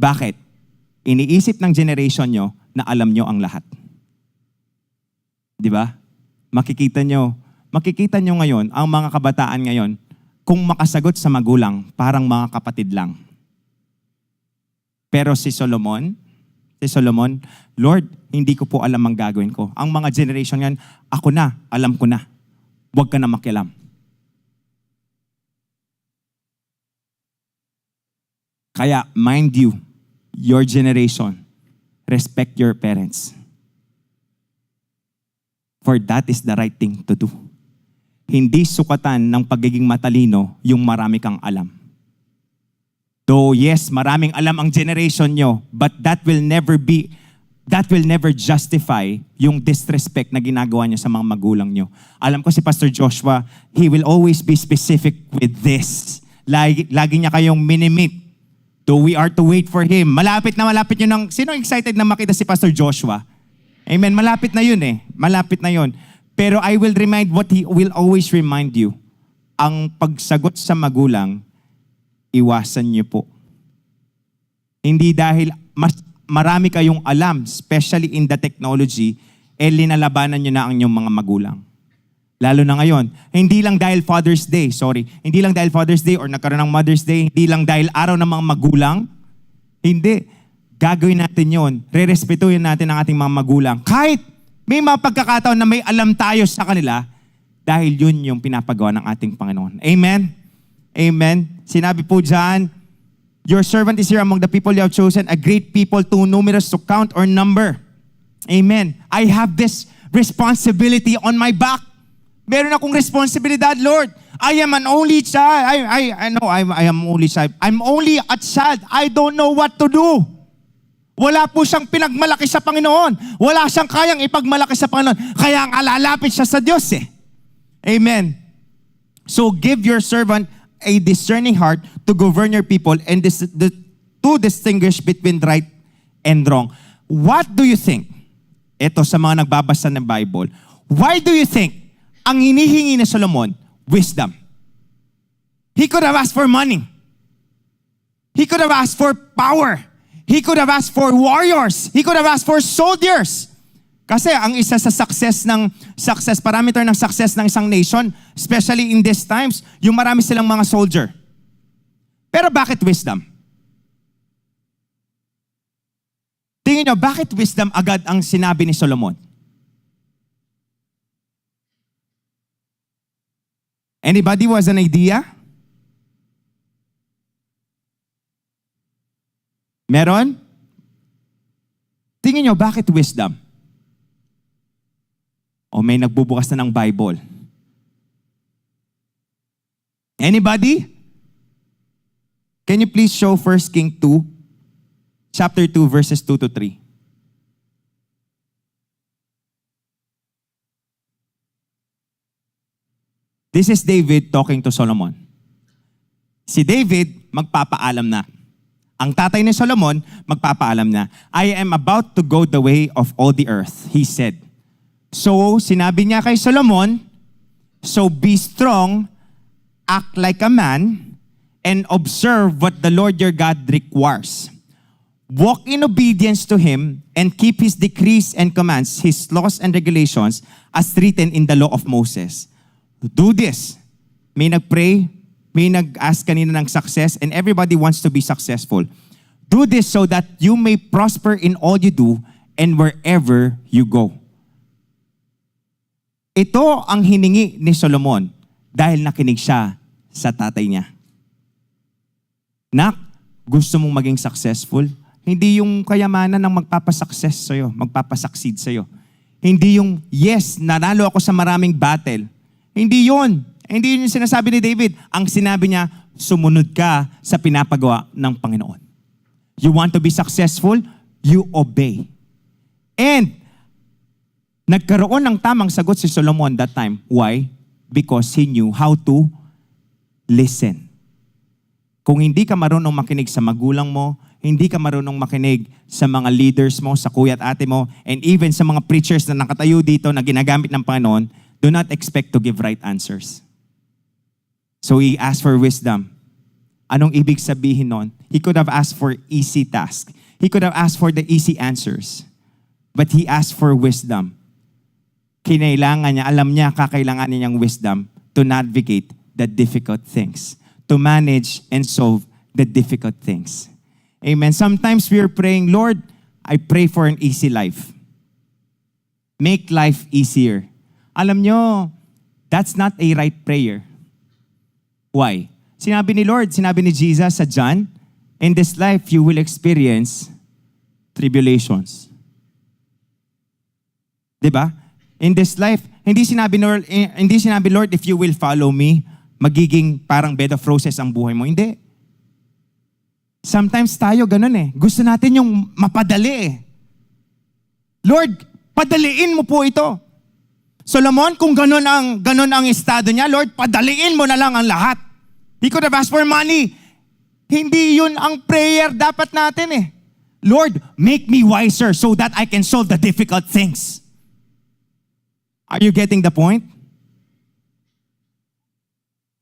Speaker 2: Bakit? Iniisip ng generation nyo na alam nyo ang lahat. Di ba? Makikita nyo ngayon, ang mga kabataan ngayon, kung makasagot sa magulang, parang mga kapatid lang. Pero si Solomon, Lord, hindi ko po alam ang gagawin ko. Ang mga generation yan, ako na, alam ko na. Huwag ka na makialam. Kaya, mind you, your generation, respect your parents. For that is the right thing to do. Hindi sukatan ng pagiging matalino yung marami kang alam. Though yes, maraming alam ang generation nyo, but that will never justify yung disrespect na ginagawa nyo sa mga magulang nyo. Alam ko si Pastor Joshua, he will always be specific with this. Lagi niya kayong minimit. Though we are to wait for him. Malapit na yun ng, sino excited na makita si Pastor Joshua? Amen, malapit na yun eh. Malapit na yun. Pero I will remind what he will always remind you. Ang pagsagot sa magulang, iwasan niyo po. Hindi dahil marami kayong alam, especially in the technology, linalabanan niyo na ang inyong mga magulang. Lalo na ngayon, hindi lang dahil Father's Day or nagkaroon ng Mother's Day, hindi lang dahil araw ng mga magulang, hindi. Gagawin natin yon. Rerespetuhin natin ang ating mga magulang. Kahit may mga pagkakataon na may alam tayo sa kanila, dahil yun yung pinapagawa ng ating Panginoon. Amen? Amen? Sinabi po dyan, your servant is here among the people you have chosen, a great people too numerous to count or number. Amen. I have this responsibility on my back. Meron akong responsibilidad, Lord. I am an only child. I know I am only child. I'm only a child. I don't know what to do. Wala po siyang pinagmalaki sa Panginoon. Wala siyang kayang ipagmalaki sa Panginoon. Kaya ang alalapit siya sa Diyos eh. Amen. So give your servant a discerning heart to govern your people and to distinguish between right and wrong. What do you think? Ito sa mga nagbabasa ng Bible. Why do you think ang hinihingi ni Solomon, wisdom? He could have asked for money. He could have asked for power. He could have asked for warriors. He could have asked for soldiers. Kasi ang isa sa parameter ng success ng isang nation, especially in these times, yung marami silang mga soldier. Pero bakit wisdom? Tingin nyo, bakit wisdom agad ang sinabi ni Solomon? Anybody was an idea? Meron? Tingin nyo, bakit wisdom? O may nagbubukas na ng Bible? Anybody? Can you please show 1 King 2, chapter 2, verses 2 to 3? This is David talking to Solomon. Si David, magpapaalam na. Ang tatay ni Solomon, magpapaalam na, I am about to go the way of all the earth, he said. So, sinabi niya kay Solomon, so be strong, act like a man, and observe what the Lord your God requires. Walk in obedience to Him and keep His decrees and commands, His laws and regulations as written in the law of Moses. Do this. May nag-pray, may nag-ask kanina ng success, and everybody wants to be successful. Do this so that you may prosper in all you do and wherever you go. Ito ang hiningi ni Solomon dahil nakinig siya sa tatay niya. Nak, gusto mong maging successful? Hindi yung kayamanan ng magpapasucceed sa'yo. Hindi yung, yes, nanalo ako sa maraming battle. Hindi yun. Hindi yun yung sinasabi ni David. Ang sinabi niya, sumunod ka sa pinapagawa ng Panginoon. You want to be successful? You obey. And Nagkaroon ng tamang sagot si Solomon that time. Why? Because he knew how to listen. Kung hindi ka marunong makinig sa magulang mo, hindi ka marunong makinig sa mga leaders mo, sa kuya at ate mo, and even sa mga preachers na nakatayo dito na ginagamit ng Panginoon, do not expect to give right answers. So he asked for wisdom. Anong ibig sabihin nun? He could have asked for easy task. He could have asked for the easy answers. But he asked for wisdom. Kinailangan niya, alam niya, kakailangan niyang wisdom to navigate the difficult things, to manage and solve the difficult things. Amen. Sometimes we are praying, Lord, I pray for an easy life. Make life easier. Alam nyo, that's not a right prayer. Why? Sinabi ni Lord, sinabi ni Jesus sa John, in this life you will experience tribulations. Diba? In this life, hindi sinabi Lord, if you will follow me, magiging parang bed of roses ang buhay mo. Hindi. Sometimes tayo ganun eh. Gusto natin yung mapadali eh. Lord, padaliin mo po ito. Solomon, kung ganun ang estado niya, Lord, padaliin mo na lang ang lahat. He could have asked for money. Hindi yun ang prayer dapat natin eh. Lord, make me wiser so that I can solve the difficult things. Are you getting the point?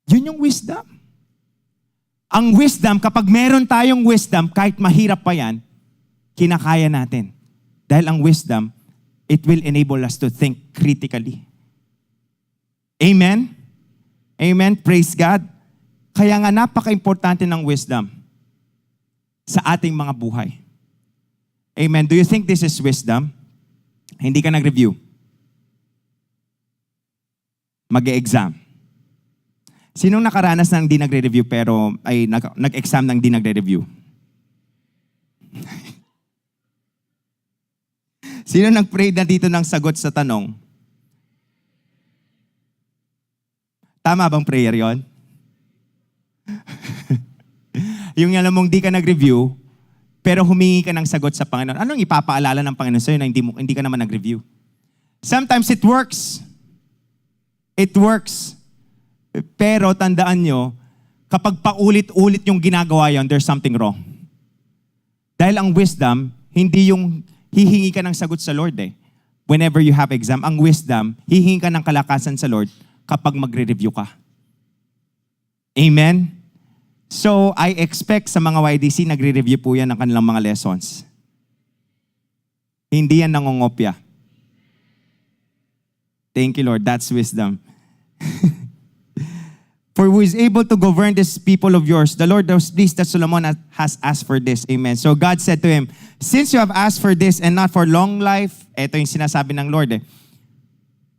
Speaker 2: Yun yung wisdom. Ang wisdom, kapag meron tayong wisdom, kahit mahirap pa yan, kinakaya natin. Dahil ang wisdom, it will enable us to think critically. Amen? Amen? Praise God. Kaya nga napaka-importante ng wisdom sa ating mga buhay. Amen? Do you think this is wisdom? Hindi ka nag-review. Mag-e-exam. Sinong nakaranas ng di nagre-review pero ay nag-exam ng di nagre-review? Sino nag-pray na dito ng sagot sa tanong? Tama bang prayer yon? Yung alam mong di ka nag-review, pero humingi ka ng sagot sa Panginoon. Anong ipapaalala ng Panginoon sa'yo na hindi ka naman nag-review? Sometimes it works. It works. Pero tandaan nyo, kapag paulit-ulit yung ginagawa yon, there's something wrong. Dahil ang wisdom, hindi yung hihingi ka ng sagot sa Lord eh. Whenever you have exam, ang wisdom, hihingi ka ng kalakasan sa Lord kapag magre-review ka. Amen? So, I expect sa mga YDC, nagre-review po yan ng kanilang mga lessons. Hindi yan nangongopya. Thank you, Lord. That's wisdom. For who is able to govern this people of yours? The Lord was pleased that Solomon has asked for this. Amen. So God said to him, since you have asked for this and not for long life, ito yung sinasabi ng Lord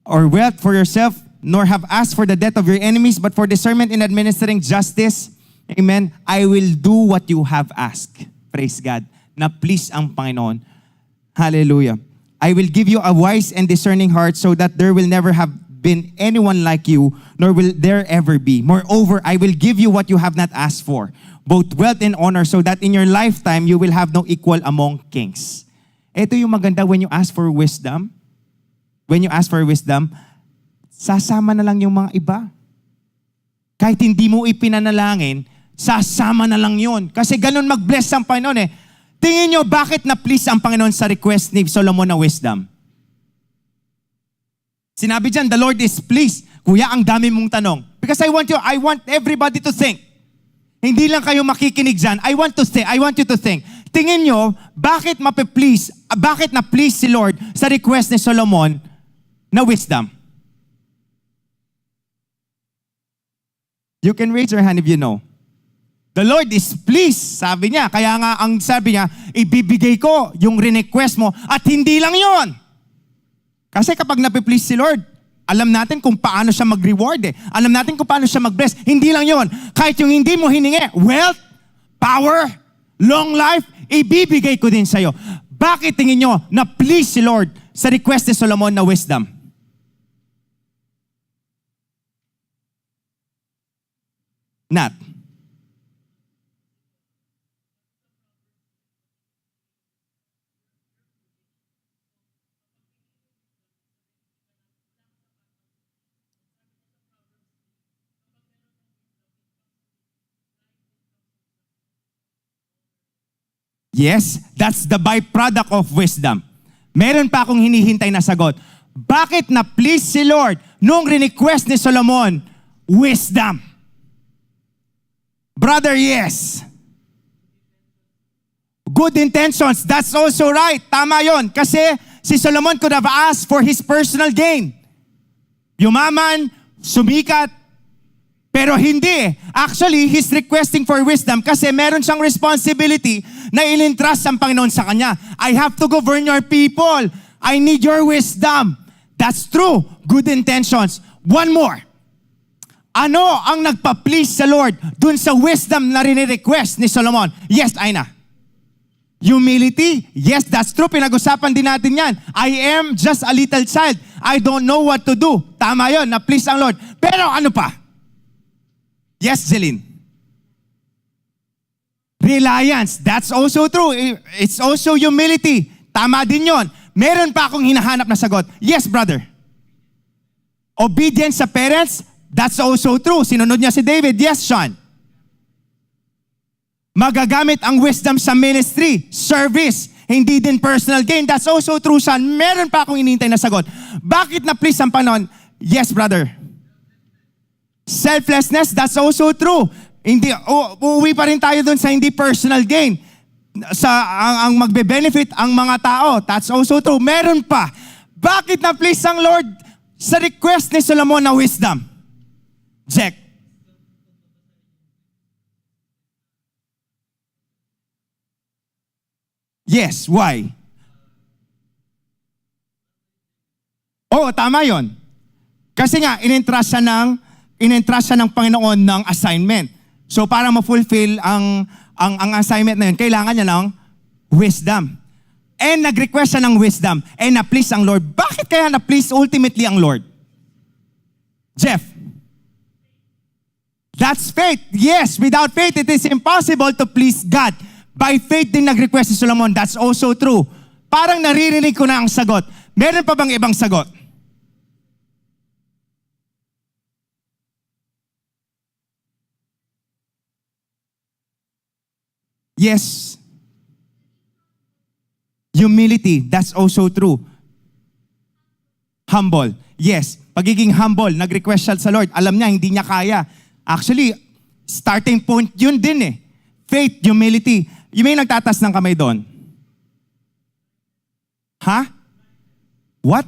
Speaker 2: or wealth for yourself, nor have asked for the death of your enemies, but for discernment in administering justice, amen, I will do what you have asked. Praise God. Na please ang Panginoon. Hallelujah. I will give you a wise and discerning heart so that there will never have been anyone like you, nor will there ever be. Moreover, I will give you what you have not asked for, both wealth and honor, so that in your lifetime you will have no equal among kings. Ito yung maganda when you ask for wisdom. When you ask for wisdom, sasama na lang yung mga iba. Kahit hindi mo ipinanalangin, sasama na lang yun. Kasi ganun mag-bless ang Panginoon eh. Tingin nyo, bakit na-please ang Panginoon sa request ni Solomon na wisdom? Sinabi dyan, the Lord is pleased. Kuya, ang dami mong tanong. Because I want everybody to think. Hindi lang kayo makikinig dyan. I want you to think. Tingin nyo, bakit na-please si Lord sa request ni Solomon na wisdom? You can raise your hand if you know. The Lord is pleased, sabi niya. Kaya nga, ang sabi niya, ibibigay ko yung request mo at hindi lang yon. Kasi kapag napiplease si Lord, alam natin kung paano siya mag-reward eh. Alam natin kung paano siya mag-bless. Hindi lang yon. Kahit yung hindi mo hiningi, wealth, power, long life, ibibigay ko din sa'yo. Bakit tingin nyo na please si Lord sa request ni Solomon na wisdom? Not. Yes, that's the byproduct of wisdom. Meron pa akong hinihintay na sagot. Bakit na-please si Lord nung request ni Solomon? Wisdom. Brother, yes. Good intentions, that's also right. Tama yon. Kasi si Solomon could have asked for his personal gain. Yumaman, sumikat, pero hindi. Actually, he's requesting for wisdom kasi meron siyang responsibility na ilintrust ang Panginoon sa kanya. I have to govern your people. I need your wisdom. That's true. Good intentions. One more. Ano ang nagpa-please sa Lord dun sa wisdom na rini-request ni Solomon? Yes, Aina. Humility. Yes, that's true. Pinag-usapan din natin yan. I am just a little child. I don't know what to do. Tama yon, na-please ang Lord. Pero ano pa? Yes, Jeline. Reliance. That's also true. It's also humility. Tama din yon. Meron pa akong hinahanap na sagot. Yes, brother. Obedience sa parents. That's also true. Sinunod niya si David. Yes, Sean. Magagamit ang wisdom sa ministry, service, hindi din personal gain. That's also true, Sean. Meron pa akong inintay na sagot. Bakit na-please ang Panginoon? Yes, brother. Selflessness, that's also true. Hindi, uuwi pa rin tayo dun sa hindi personal gain. Sa ang magbe-benefit ang mga tao. That's also true. Meron pa. Bakit na-please ang Lord sa request ni Solomon na wisdom? Jack. Yes, why? Oo, tama yon. Kasi nga, in-entrust siya ng Panginoon ng assignment. So para ma-fulfill ang assignment na yun, kailangan niya ng wisdom. And nag-request siya ng wisdom. And na-please ang Lord. Bakit kaya na-please ultimately ang Lord? Jeff. That's faith. Yes, without faith, it is impossible to please God. By faith din nag-request si Solomon. That's also true. Parang naririnig ko na ang sagot. Meron pa bang ibang sagot? Yes. Humility. That's also true. Humble. Yes. Pagiging humble. Nag-request siya sa Lord. Alam niya, hindi niya kaya. Actually, starting point yun din eh. Faith, humility. Yung may nagtatas ng kamay doon. Ha? What?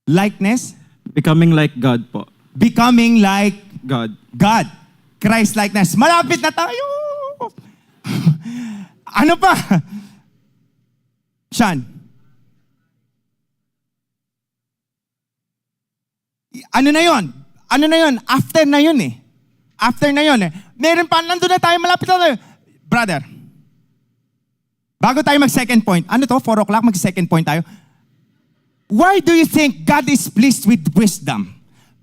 Speaker 2: Likeness?
Speaker 4: Becoming like God po.
Speaker 2: Becoming like
Speaker 4: God.
Speaker 2: God. Christ-likeness. Malapit na tayo. Ano pa? Sean? Ano na yon? Ano na yon? After na yun eh. After na yun eh. Meron pa, nandun na tayo, malapit na tayo. Brother, bago tayo mag-second point, ano to, 4 o'clock, mag-second point tayo. Why do you think God is pleased with wisdom?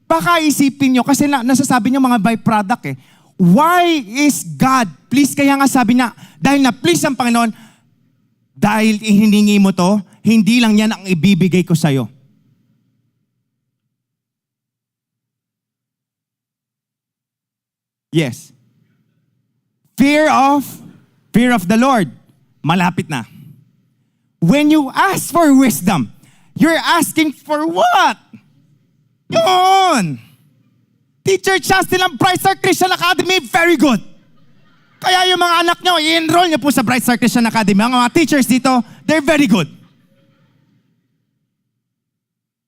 Speaker 2: Baka isipin nyo, kasi nasasabi nyo mga byproduct eh. Why is God pleased? Kaya nga sabi niya, dahil na-please ang Panginoon, dahil ihiningi mo to, hindi lang yan ang ibibigay ko sa'yo. Yes. Fear of the Lord. Malapit na. When you ask for wisdom, you're asking for what? Yun! Teacher Chastin ng Bright Star Christian Academy, very good. Kaya yung mga anak nyo, i-enroll nyo po sa Bright Star Christian Academy. Ang mga teachers dito, they're very good.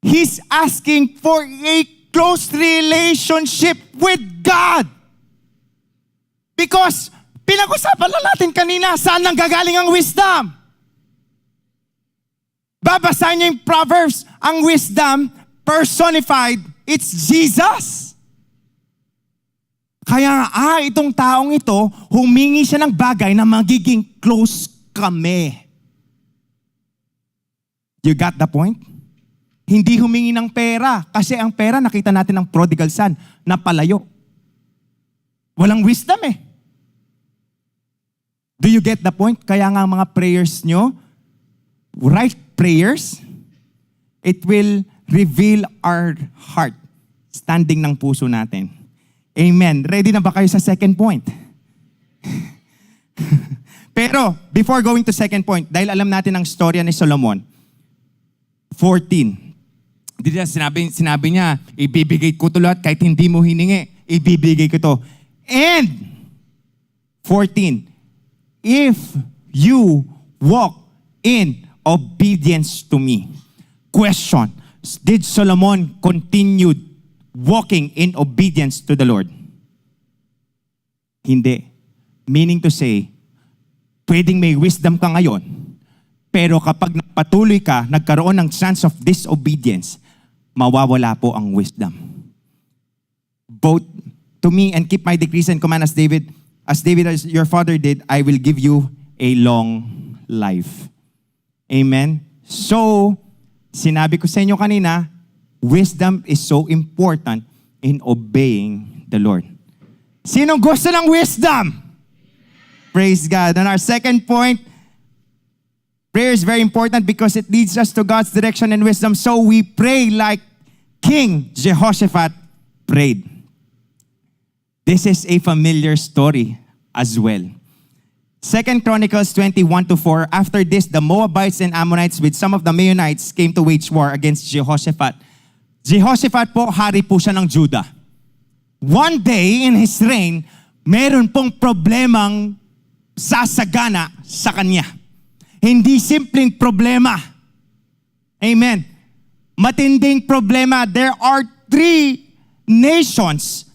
Speaker 2: He's asking for a close relationship with God. Because pinag-usapan lang natin kanina, saan nanggagaling ang wisdom? Babasahin niyo yung Proverbs, ang wisdom personified, it's Jesus. Kaya itong taong ito, humingi siya ng bagay na magiging close kami. You got the point? Hindi humingi ng pera, kasi ang pera, nakita natin ng prodigal son, na palayo. Walang wisdom eh. Do you get the point? Kaya nga mga prayers nyo, right prayers, it will reveal our heart. Standing ng puso natin. Amen. Ready na ba kayo sa second point? Pero, before going to second point, dahil alam natin ang storya ni Solomon, 14. Dito sinabi niya, ibibigay ko to lahat kahit hindi mo hiningi. Ibibigay ko to. And, 14. If you walk in obedience to me. Question, did Solomon continue walking in obedience to the Lord? Hindi. Meaning to say, pwedeng may wisdom ka ngayon, pero kapag patuloy ka, nagkaroon ng chance of disobedience, mawawala po ang wisdom. Both to me and keep my decrees and command as David as your father did, I will give you a long life. Amen? So, sinabi ko sa inyo kanina, wisdom is so important in obeying the Lord. Sinong gusto ng wisdom? Praise God. And our second point, prayer is very important because it leads us to God's direction and wisdom. So we pray like King Jehoshaphat prayed. This is a familiar story as well. 2 Chronicles 20:1-4. After this, the Moabites and Ammonites with some of the Meunites came to wage war against Jehoshaphat. Jehoshaphat po, hari po siya ng Judah. One day in his reign, meron pong problemang sasagana sa kanya. Hindi simpleng problema. Amen. Matinding problema. There are 3 nations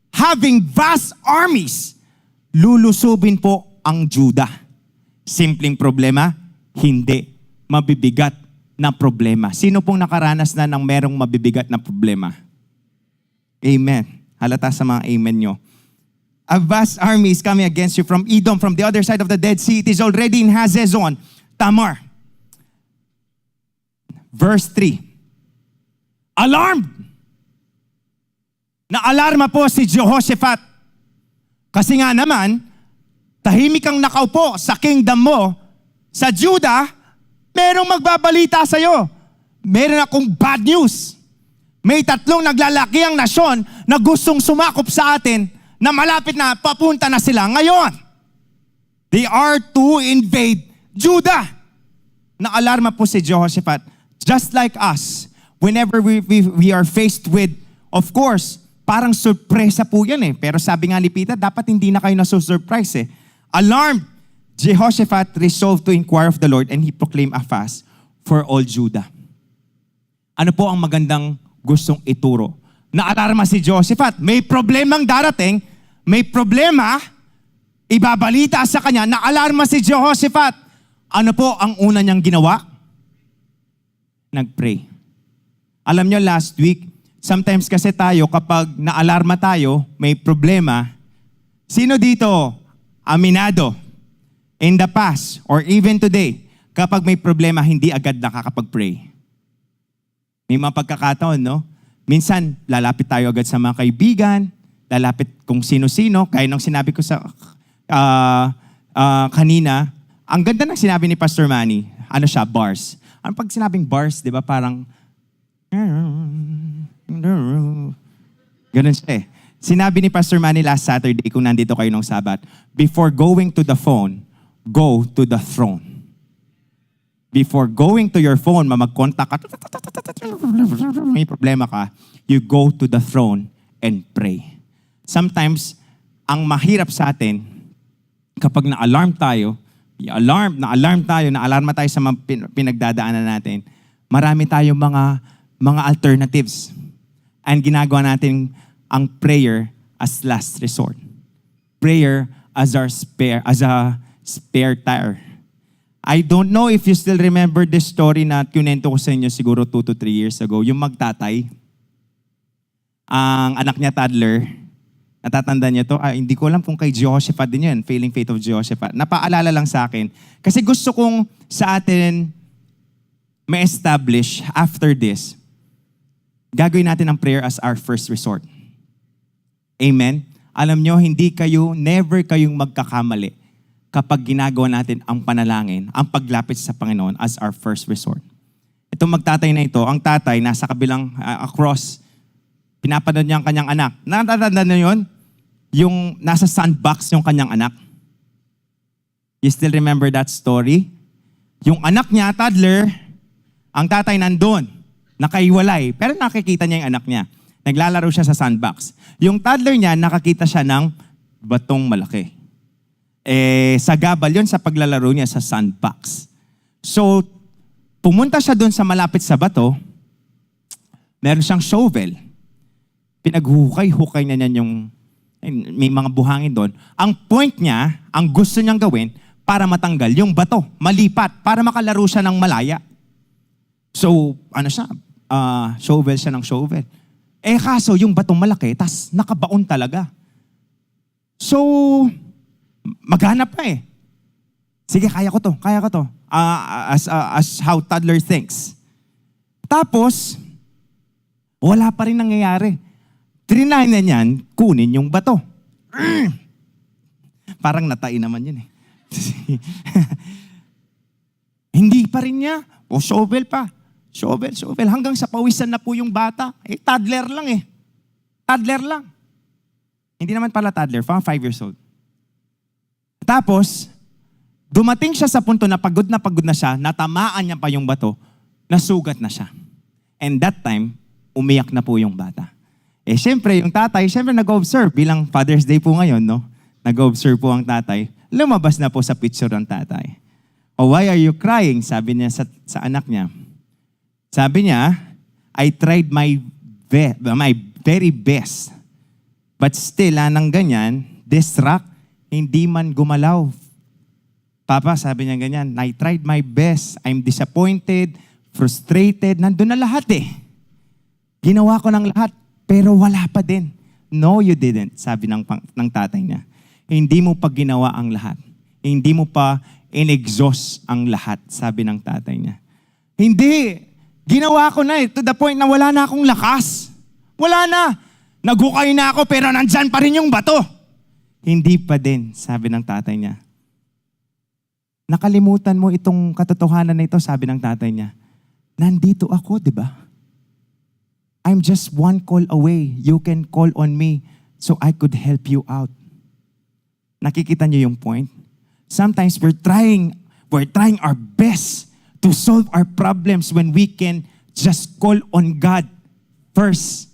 Speaker 2: having vast armies. Lulusubin po ang Judah. Simpleng problema? Hindi. Mabibigat na problema. Sino pong nakaranas na ng merong mabibigat na problema? Amen. Halata sa mga amen nyo. A vast army is coming against you from Edom, from the other side of the Dead Sea. It is already in Hazezon, Tamar. Verse 3. Alarmed! Na-alarma po si Jehoshaphat. Kasi nga naman, tahimik kang nakaupo sa kingdom mo, sa Judah, merong magbabalita sa'yo. Meron akong bad news. May 3 naglalakiang nasyon na gustong sumakop sa atin na malapit na papunta na sila ngayon. They are to invade Judah. Na-alarma po si Jehoshaphat. Just like us, whenever we are faced with, of course, parang surpresa po yan eh. Pero sabi nga ni Peter, dapat hindi na kayo nasusurprise eh. Alarmed, Jehoshaphat resolved to inquire of the Lord and he proclaimed a fast for all Judah. Ano po ang magandang gustong ituro? Na-alarma si Jehoshaphat. May problemang darating, may problema, ibabalita sa kanya, na-alarma si Jehoshaphat. Ano po ang una niyang ginawa? Nag-pray. Alam niyo, last week, sometimes kasi tayo, kapag na-alarma tayo, may problema, sino dito, aminado, in the past, or even today, kapag may problema, hindi agad nakakapag-pray? May mga pagkakataon, no? Minsan, lalapit tayo agad sa mga kaibigan, lalapit kung sino-sino, kaya nung sinabi ko sa kanina, ang ganda ng sinabi ni Pastor Manny, ano siya, bars. Ano pag sinabing bars, di ba, parang, ganun siya eh. Sinabi ni Pastor Manny last Saturday, kung nandito kayo nung Sabat, before going to the phone, go to the throne. Before going to your phone, mag-contact ka, may problema ka, you go to the throne and pray. Sometimes, ang mahirap sa atin, kapag na-alarma tayo sa mga pinagdadaanan natin, marami tayong mga alternatives. And ginagawa natin ang prayer as last resort. Prayer as a spare tire. I don't know if you still remember this story na kunento ko sa inyo siguro 2 to 3 years ago. Yung magtatay, ang anak niya toddler, natatanda niya to, hindi ko alam kung kay Jehoshaphat din yun, Failing Faith of Jehoshaphat. Napaalala lang sa akin. Kasi gusto kong sa atin may establish after this, gagawin natin ang prayer as our first resort. Amen? Alam nyo, never kayong magkakamali kapag ginagawa natin ang panalangin, ang paglapit sa Panginoon as our first resort. Itong magtatay na ito, ang tatay nasa kabilang across, pinapanood niya ang kanyang anak. Natatanda na yun? Yung nasa sandbox yung kanyang anak. You still remember that story? Yung anak niya, toddler, ang tatay nandun, nakaiwalay, pero nakikita niya yung anak niya. Naglalaro siya sa sandbox. Yung toddler niya, nakakita siya ng batong malaki. Sagabal yun sa paglalaro niya sa sandbox. So, pumunta siya dun sa malapit sa bato, meron siyang shovel. Pinaghukay-hukay na niya yung, may mga buhangin doon. Ang point niya, ang gusto niyang gawin, para matanggal yung bato, malipat, para makalaro siya ng malaya. So, shovel siya ng shovel. Kaso yung batong malaki, tas nakabaon talaga. So, maghanap pa eh. Sige, kaya ko to. As how toddler thinks. Tapos, wala pa rin nangyayari. Trinay na niyan, kunin yung bato. Parang natain naman yun eh. Hindi pa rin niya. O shovel pa. Shovel. Hanggang sa pawisan na po yung bata. Toddler lang eh. Toddler lang. Hindi naman pala toddler, 5 years old. Tapos, dumating siya sa punto na pagod na siya, natamaan niya pa yung bato, nasugat na siya. And that time, umiyak na po yung bata. Siyempre, yung tatay, nag-observe. Bilang Father's Day po ngayon, no? Nag-observe po ang tatay. Lumabas na po sa picture ng tatay. Why are you crying? Sabi niya sa anak niya. Sabi niya, I tried my very best. But still, nang ganyan, this rock, hindi man gumalaw. Papa, sabi niya ganyan, I tried my best. I'm disappointed, frustrated. Nandun na lahat eh. Ginawa ko ng lahat, pero wala pa din. No, you didn't, sabi ng tatay niya. Hindi mo pa ginawa ang lahat. Hindi mo pa in-exhaust ang lahat, sabi ng tatay niya. Hindi. Ginawa ko na to the point na wala na akong lakas. Wala na. Naghukay na ako pero nandyan pa rin yung bato. Hindi pa din, sabi ng tatay niya. Nakalimutan mo itong katotohanan na ito, sabi ng tatay niya. Nandito ako, di ba? I'm just one call away. You can call on me so I could help you out. Nakikita niyo yung point? Sometimes we're trying our best to solve our problems when we can just call on God first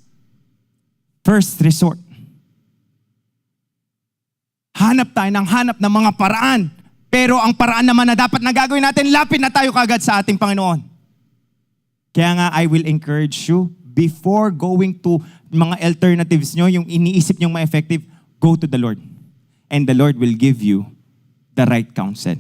Speaker 2: resort. Hanap tayo ng mga paraan. Pero ang paraan naman na dapat na gagawin natin, lapit na tayo kagad sa ating Panginoon. Kaya nga, I will encourage you, before going to mga alternatives nyo, yung iniisip nyong ma-effective, go to the Lord. And the Lord will give you the right counsel.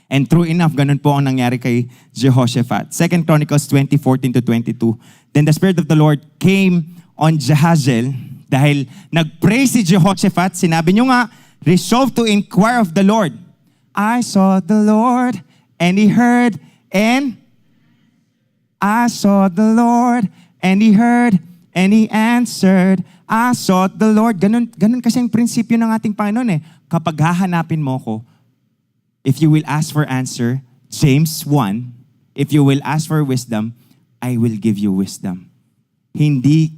Speaker 2: And true enough, ganun po ang nangyari kay Jehoshaphat. 2 Chronicles 20:14-22. Then the Spirit of the Lord came on Jahaziel dahil nag-pray si Jehoshaphat. Sinabi nyo nga, resolve to inquire of the Lord. I saw the Lord and He heard and I saw the Lord and He heard and He answered. I sought the Lord. Ganun kasi ang prinsipyo ng ating Panginoon eh. Kapag hahanapin mo ko, if you will ask for answer, James 1, if you will ask for wisdom, I will give you wisdom. Hindi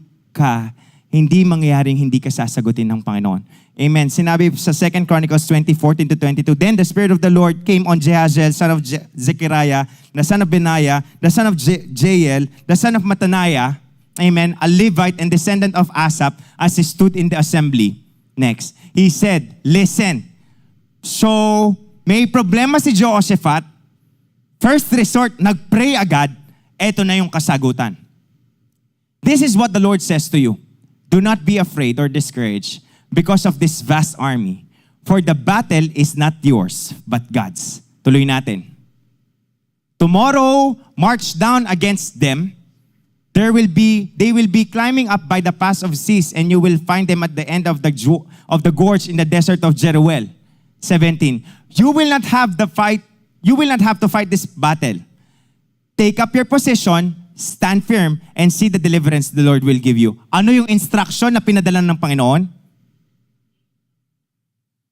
Speaker 2: mangyayaring hindi ka sasagutin ng Panginoon. Amen. Sinabi sa 2 Chronicles 20:14-22, Then the Spirit of the Lord came on Jehaziel, son of Zechariah, the son of Benaiah, the son of Jael, the son of Mattaniah, amen, a Levite and descendant of Asaph, as he stood in the assembly. Next, he said, listen. So, may problema si Jehoshaphat. First resort, nag-pray agad. Eto na yung kasagutan. This is what the Lord says to you. Do not be afraid or discouraged because of this vast army. For the battle is not yours, but God's. Tuloy natin. Tomorrow, march down against them. They will be climbing up by the pass of Cis, and you will find them at the end of the gorge in the desert of Jeruel. 17. You will not have to fight this battle. Take up your position, stand firm, and see the deliverance the Lord will give you. Ano yung instruction na pinadala ng Panginoon?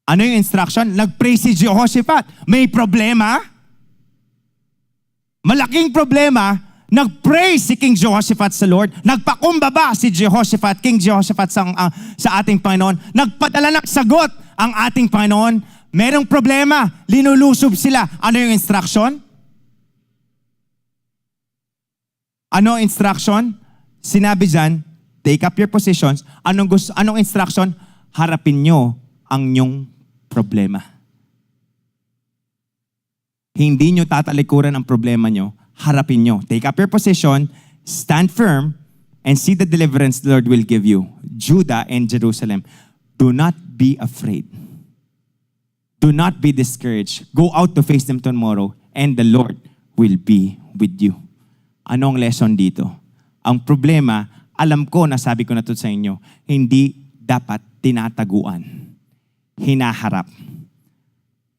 Speaker 2: Ano yung instruction? Nag-pray si Jehoshaphat. May problema? Malaking problema. Nag-pray si King Jehoshaphat sa Lord. Nagpakumbaba si King Jehoshaphat sa ating Panginoon. Nagpadala ng sagot ang ating Panginoon. Merong problema, linulusob sila. Ano yung instruction? Ano instruction? Sinabi dyan, take up your positions. Anong instruction? Harapin nyo ang inyong problema. Hindi nyo tatalikuran ang problema nyo. Harapin nyo. Take up your position, stand firm, and see the deliverance the Lord will give you. Judah and Jerusalem, do not be afraid. Do not be discouraged. Go out to face them tomorrow, and the Lord will be with you. Anong lesson dito? Ang problema, alam ko, nasabi ko na to sa inyo, hindi dapat tinataguan. Hinaharap.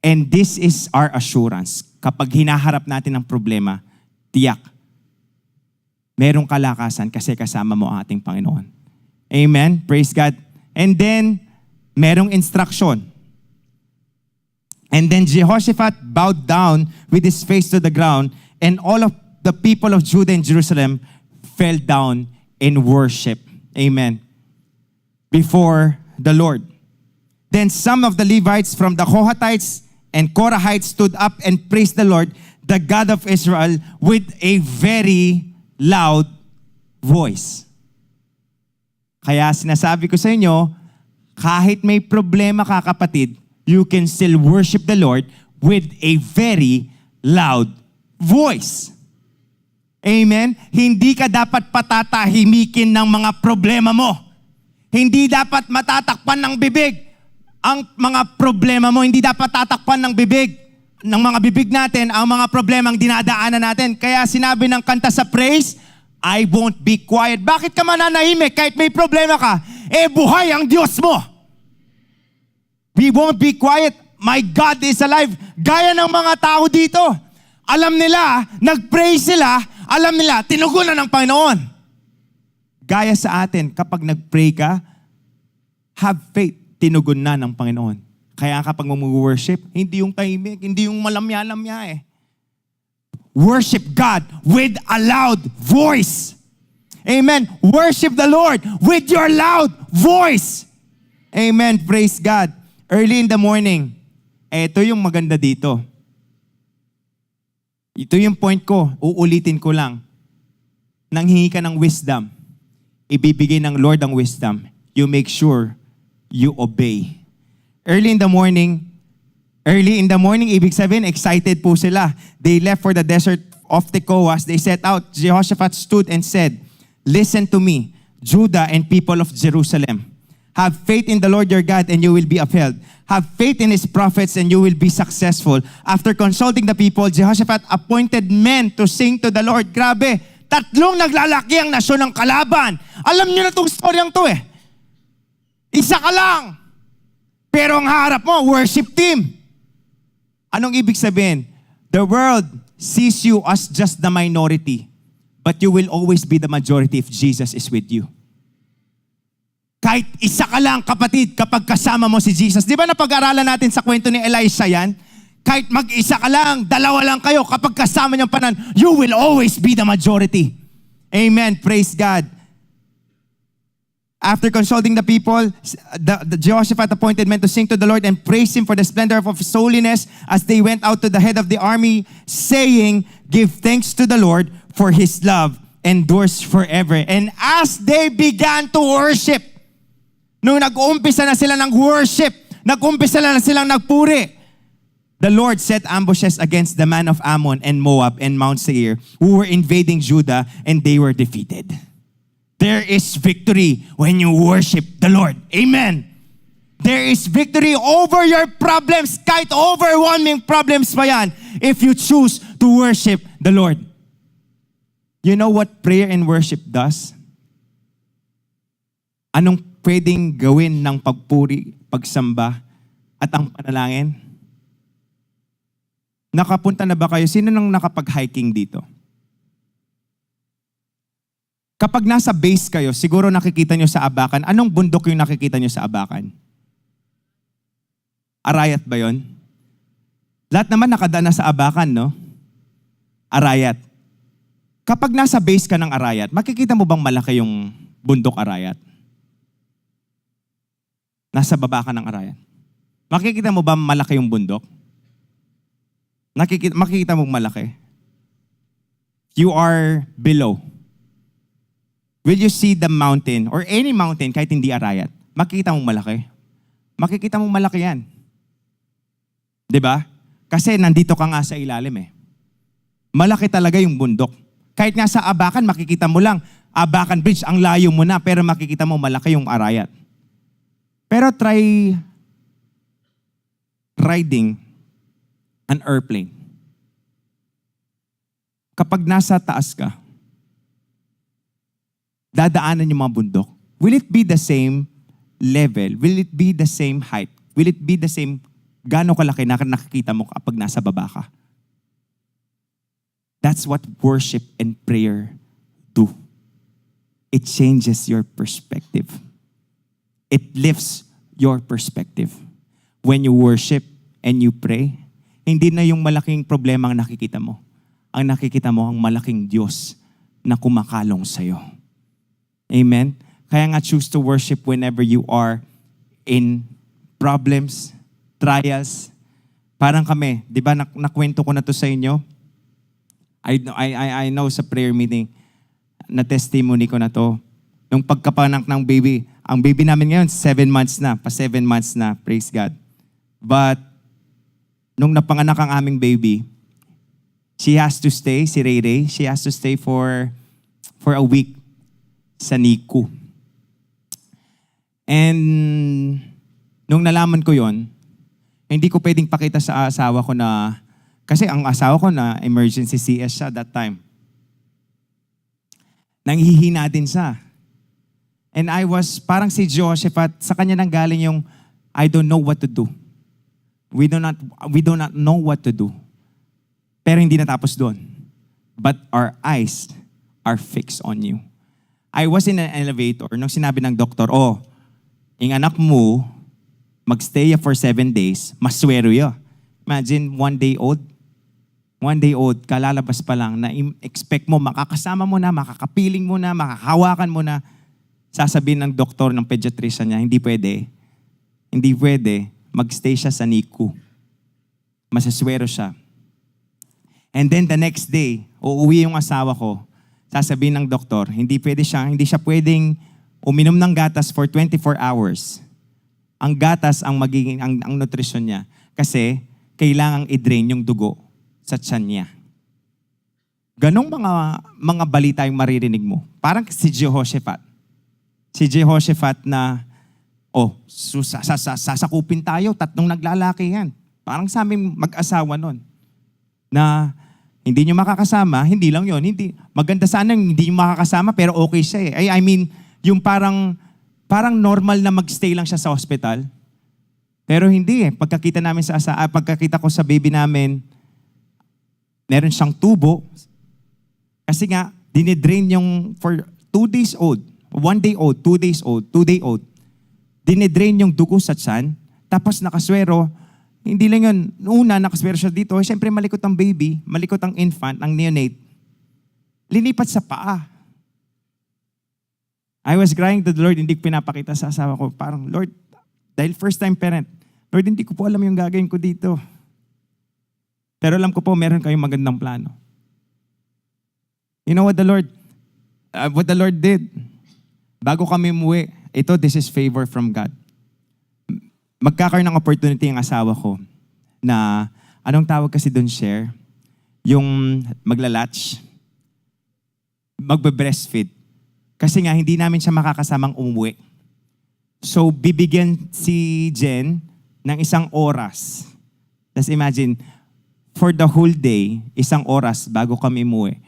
Speaker 2: And this is our assurance. Kapag hinaharap natin ang problema, tiyak, merong kalakasan kasi kasama mo ang ating Panginoon. Amen? Praise God. And then, merong instruction. And then Jehoshaphat bowed down with his face to the ground, and all of the people of Judah and Jerusalem fell down in worship. Amen. Before the Lord. Then some of the Levites from the Kohathites and Korahites stood up and praised the Lord, the God of Israel, with a very loud voice. Kaya sinasabi ko sa inyo, kahit may problema ka kapatid, you can still worship the Lord with a very loud voice. Amen? Hindi ka dapat patatahimikin ng mga problema mo. Hindi dapat matatakpan ng bibig ang mga problema mo. Hindi dapat tatakpan ng bibig, ng mga bibig natin, ang mga problemang dinadaanan natin. Kaya sinabi ng kanta sa praise, I won't be quiet. Bakit ka mananahimik kahit may problema ka? Buhay ang Diyos mo. We won't be quiet. My God is alive. Gaya ng mga tao dito. Alam nila, nag-praise sila, alam nila, tinugunan ng Panginoon. Gaya sa atin, kapag nag-pray ka, have faith, tinugon na ng Panginoon. Kaya kapag mag-worship, hindi yung tahimik, hindi yung malamya-lamya eh. Worship God with a loud voice. Amen. Worship the Lord with your loud voice. Amen. Praise God. Early in the morning, ito yung maganda dito. Ito yung point ko, uulitin ko lang. Nanghingi ka ng wisdom, ibibigay ng Lord ang wisdom. You make sure you obey. Early in the morning, ibig sabihin, excited po sila. They left for the desert of Tekoa. They set out. Jehoshaphat stood and said, listen to me, Judah and people of Jerusalem. Have faith in the Lord your God and you will be upheld. Have faith in His prophets and you will be successful. After consulting the people, Jehoshaphat appointed men to sing to the Lord. Grabe, 3 naglalaki ang nasyon ng kalaban. Alam niyo na itong storyang to eh. Isa ka lang. Pero ang harap mo, worship team. Anong ibig sabihin? The world sees you as just the minority, but you will always be the majority if Jesus is with you. Kahit isa ka lang, kapatid, kapag kasama mo si Jesus. Di ba napag-aralan natin sa kwento ni Elisha yan? Kahit mag-isa ka lang, 2 lang kayo, kapag kasama niyang panan, you will always be the majority. Amen. Praise God. After consulting the people, the Jehoshaphat appointed men to sing to the Lord and praise Him for the splendor of His holiness as they went out to the head of the army, saying, give thanks to the Lord for His love endures forever. And as they began to worship, nung nag-uumpisa na sila ng worship, nag-uumpisa na silang nagpuri, the Lord set ambushes against the men of Ammon and Moab and Mount Seir who were invading Judah, and they were defeated. There is victory when you worship the Lord. Amen. There is victory over your problems, kahit overwhelming problems pa yan, if you choose to worship the Lord. You know what prayer and worship does? Anong pwedeng gawin ng pagpuri, pagsamba, at ang panalangin? Nakapunta na ba kayo? Sino nang nakapag-hiking dito? Kapag nasa base kayo, siguro nakikita nyo sa Abacan. Anong bundok yung nakikita nyo sa Abacan? Arayat ba yon? Lahat naman nakadaan na sa Abacan, no? Arayat. Kapag nasa base ka ng Arayat, makikita mo bang malaki yung bundok Arayat? Nasa baba ka ng Arayat. Makikita mo ba malaki yung bundok? Makikita mo malaki? You are below. Will you see the mountain or any mountain kahit hindi arayat? Makikita mo malaki? Makikita mo malaki yan. 'Di ba? Kasi nandito ka nga sa ilalim eh. Malaki talaga yung bundok. Kahit nga sa Abakan, makikita mo lang, Abakan Bridge, ang layo mo na, pero makikita mo malaki yung arayat. Pero try riding an airplane. Kapag nasa taas ka, dadaanan yung mga bundok. Will it be the same level? Will it be the same height? Will it be the same gaano kalaki na nakikita mo kapag nasa baba ka? That's what worship and prayer do. It changes your perspective. It lifts your perspective. When you worship and you pray, hindi na yung malaking problema ang nakikita mo. Ang nakikita mo ang malaking Diyos na kumakalong sa'yo. Amen? Kaya nga choose to worship whenever you are in problems, trials. Parang kami, di ba nakwento ko na to sa inyo? I know sa prayer meeting, na testimony ko na to. Nung pagkapanak ng baby, ang baby namin ngayon, 7 months na, pa 7 months na, praise God. But, nung napanganak ang aming baby, she has to stay, si Ray Ray, she has to stay for a week sa NICU. And nung nalaman ko yon, hindi ko pwedeng pakita sa asawa ko na, kasi ang asawa ko na emergency CS siya that time. Nanghihina din siya. And I was, parang si Joseph, at sa kanya nang galing yung, I don't know what to do. We do not know what to do. Pero hindi natapos doon. But our eyes are fixed on you. I was in an elevator nung sinabi ng doktor, yung anak mo, magstay for 7 days, maswero yun. Imagine, 1 day old. 1 day old, kalalabas pa lang, na expect mo, makakasama mo na, makakapiling mo na, makakahawakan mo na. Sasabihin ng doktor, ng pediatrician niya, hindi pwede. Hindi pwede. Magstay siya sa NICU. Masaswero siya. And then the next day, uuwi yung asawa ko. Sasabihin ng doktor, hindi siya pwedeng uminom ng gatas for 24 hours. Ang gatas ang magiging ang nutrisyon niya kasi kailangang i-drain yung dugo sa tiyan niya. Ganong mga balita yung maririnig mo. Parang si Jehoshaphat. Si Jehoshaphat na sasakupin tayo, 3 naglalaki yan. Parang sa aming mag-asawa nun. Na hindi nyo makakasama, hindi lang yon. Maganda sana hindi nyo makakasama pero okay siya eh. I mean, yung parang normal na magstay lang siya sa hospital. Pero hindi eh. Pagkakita ko sa baby namin, meron siyang tubo. Kasi nga, dinidrain yung for 2 days old, 1 day old, 2 days old, 2 day old. Dinidrain yung dugo sa tiyan, tapos nakaswero. Hindi lang yun. Una, nakaswero siya dito. Siyempre, malikot ang baby, malikot ang infant, ang neonate. Linipat sa paa. I was crying to the Lord, hindi ko pinapakita sa asawa ko. Parang, Lord, dahil first time parent, Lord, hindi ko po alam yung gagawin ko dito. Pero alam ko po, meron kayong magandang plano. You know what the Lord did? Bago kami umuwi, this is favor from God. Magkakaroon ng opportunity ang asawa ko na, anong tawag kasi doon, share? Yung maglalatch, magbe-breastfeed. Kasi nga, hindi namin siya makakasamang umuwi. So, bibigyan si Jen ng 1 oras. Just imagine, for the whole day, 1 oras bago kami umuwi,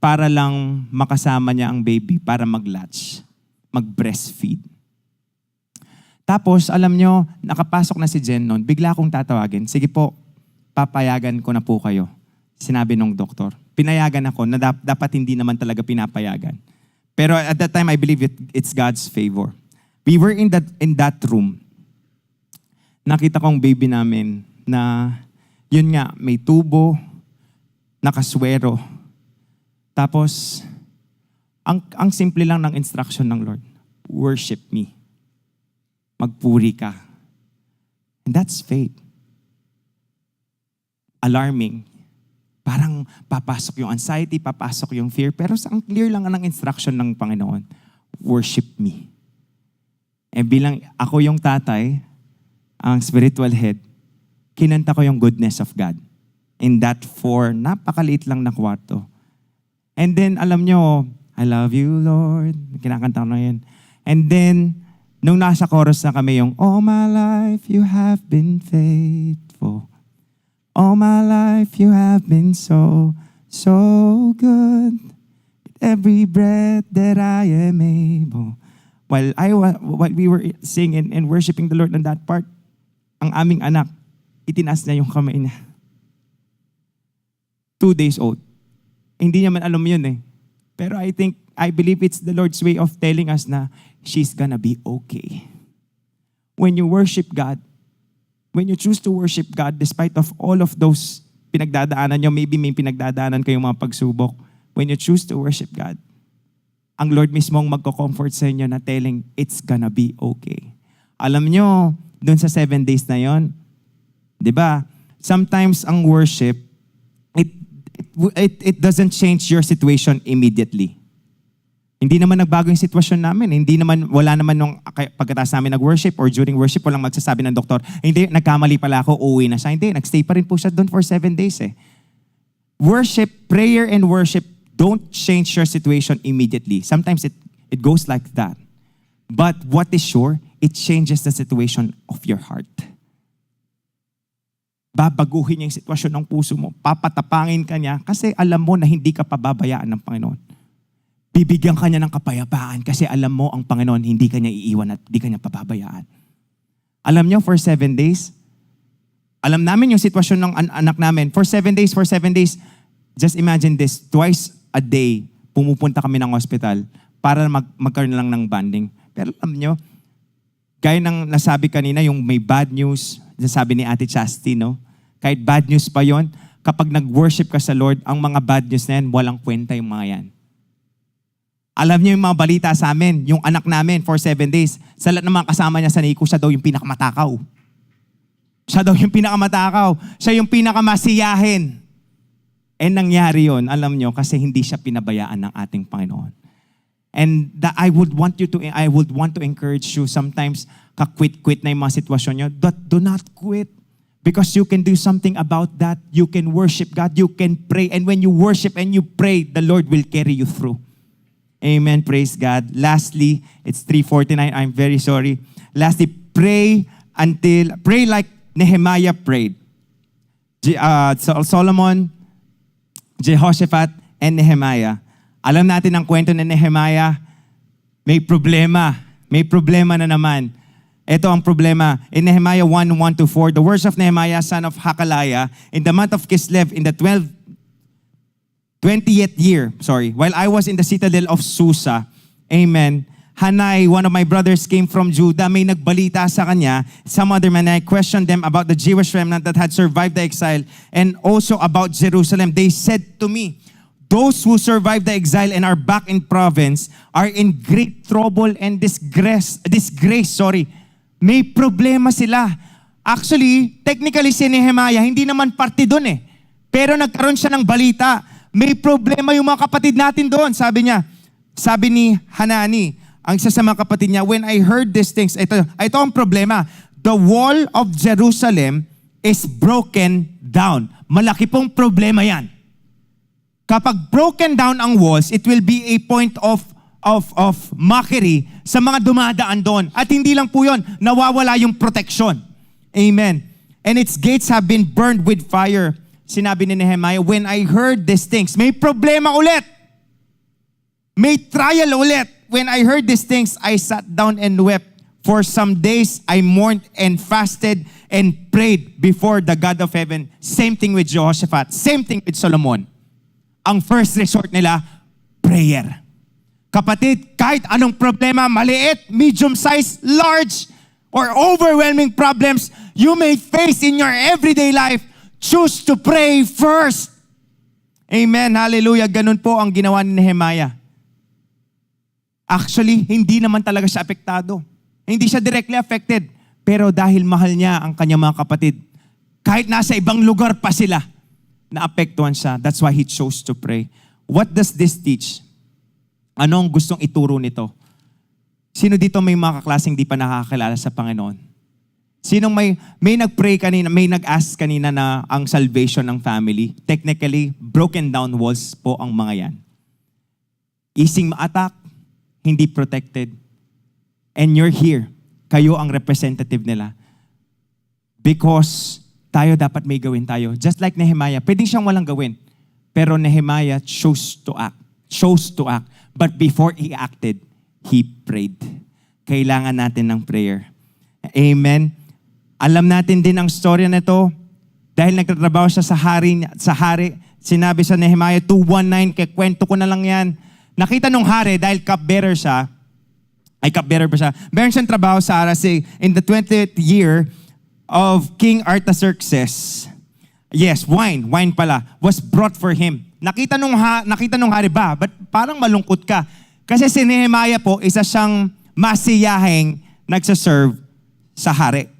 Speaker 2: para lang makasama niya ang baby, para mag-latch, mag-breastfeed. Tapos, alam nyo, nakapasok na si Jen noon, bigla akong tatawagin, sige po, papayagan ko na po kayo. Sinabi nung doktor. Pinayagan ako na dapat hindi naman talaga pinapayagan. Pero at that time, I believe it's God's favor. We were in that room. Nakita ko ang baby namin na, yun nga, may tubo, nakaswero. Tapos, ang simple lang ng instruction ng Lord, worship me. Magpuri ka. And that's faith. Alarming. Parang papasok yung anxiety, papasok yung fear, pero ang clear lang ng instruction ng Panginoon, worship me. And bilang ako yung tatay, ang spiritual head, kinanta ko yung goodness of God. In that napakaliit lang na kwarto. And then, alam nyo, I love you, Lord. Kinakanta ko na yun. And then, nung nasa chorus na kami yung, all my life you have been faithful. All my life you have been so, so good. Every breath that I am able. While we were singing and worshiping the Lord on that part, ang aming anak, itinaas niya yung kamay niya. 2 days old. Hindi niya man alam yun eh. Pero I believe it's the Lord's way of telling us na she's gonna be okay. When you worship God, when you choose to worship God, despite of all of those pinagdadaanan nyo, maybe may pinagdadaanan kayong mga pagsubok, when you choose to worship God, ang Lord mismo ang magko-comfort sa inyo na telling, it's gonna be okay. Alam nyo, dun sa 7 days na yon, di ba? Sometimes ang worship, it doesn't change your situation immediately. Hindi naman nagbago yung sitwasyon namin. Wala naman nung pagkatapos namin nag-worship or during worship, walang magsasabi ng doktor, hindi, nagkamali pala ako, uuwi na siya. Hindi, nagstay pa rin po siya doon for 7 days eh. Prayer and worship don't change your situation immediately. Sometimes it goes like that. But what is sure, it changes the situation of your heart. Babaguhin niya yung sitwasyon ng puso mo. Papatapangin ka niya kasi alam mo na hindi ka pababayaan ng Panginoon. Bibigyan ka niya ng kapayapaan kasi alam mo ang Panginoon hindi ka niya iiwan at hindi ka niya pababayaan. Alam niyo, for 7 days, alam namin yung sitwasyon ng anak namin. For 7 days, just imagine this, twice a day, pumupunta kami ng hospital para magkaroon lang ng bonding. Pero alam niyo, gaya ng nasabi kanina, yung may bad news, nasabi ni Ate Chastity, no? Kahit bad news pa yon, kapag nag-worship ka sa Lord, ang mga bad news na yan, walang kwenta yung mga yan. Alam niyo yung mga balita sa amin, yung anak namin for 7 days, sa lahat ng mga kasama niya sa NICU, siya daw yung pinakamatakaw. Siya yung pinakamasiyahin. And nangyari yon, alam niyo, kasi hindi siya pinabayaan ng ating Panginoon. And I would want to encourage you, sometimes ka-quit na yung mga sitwasyon niyo, but do not quit. Because you can do something about that. You can worship God, you can pray, and when you worship and you pray, the Lord will carry you through. Amen. Praise God. Lastly, it's 3:49. I'm very sorry. Lastly, pray like Nehemiah prayed. Solomon, Jehoshaphat, and Nehemiah. Alam natin ang kwento ni Nehemiah. May problema na naman. Ito ang problema. In Nehemiah 1:1-4, the words of Nehemiah, son of Hakaliah, in the month of Kislev, in the 20th year, while I was in the citadel of Susa, amen, Hanai, one of my brothers, came from Judah. May nagbalita sa kanya, some other men, I questioned them about the Jewish remnant that had survived the exile and also about Jerusalem. They said to me, those who survived the exile and are back in province are in great trouble and disgrace. May problema sila. Actually, technically si Nehemiah, hindi naman parte doon eh. Pero nagkaroon siya ng balita. May problema yung mga kapatid natin doon. Sabi ni Hanani, ang isa sa mga kapatid niya, when I heard these things, ito ang problema. The wall of Jerusalem is broken down. Malaki pong problema yan. Kapag broken down ang walls, it will be a point of mockery sa mga dumadaan doon. At hindi lang po yun, nawawala yung protection. Amen. And its gates have been burned with fire. Sinabi ni Nehemiah, when I heard these things, may problema ulit. May trial ulit. When I heard these things, I sat down and wept. For some days, I mourned and fasted and prayed before the God of heaven. Same thing with Jehoshaphat. Same thing with Solomon. Ang first resort nila, prayer. Kapatid, kahit anong problema, maliit, medium size, large, or overwhelming problems you may face in your everyday life, choose to pray first. Amen. Hallelujah. Ganun po ang ginawa ni Nehemiah. Actually, hindi naman talaga siya apektado. Hindi siya directly affected. Pero dahil mahal niya ang kanyang mga kapatid, kahit nasa ibang lugar pa sila, naapektuhan siya. That's why he chose to pray. What does this teach? Anong gustong ituro nito? Sino dito may mga kaklaseng di pa nakakakilala sa Panginoon? Sinong may nag-pray kanina, may nag-ask kanina na ang salvation ng family? Technically, broken down walls po ang mga yan. Easing ma-attack, hindi protected. And you're here. Kayo ang representative nila. Because tayo dapat may gawin tayo. Just like Nehemiah, pwedeng siyang walang gawin. Pero Nehemiah chose to act. But before he acted, he prayed. Kailangan natin ng prayer. Amen. Alam natin din ang storya nito dahil nagtatrabaho siya sa hari. Sinabi sa Nehemiah 2:19, kwento ko na lang yan. Nakita nung hari dahil cupbearer pa siya. Meron siyang trabaho sa Arasi in the 20th year of King Artaxerxes. Yes, wine pala, was brought for him. Nakita nung hari ba, but parang malungkot ka. Kasi si Nehemiah po, isa siyang masiyahing nagsaserve sa hari.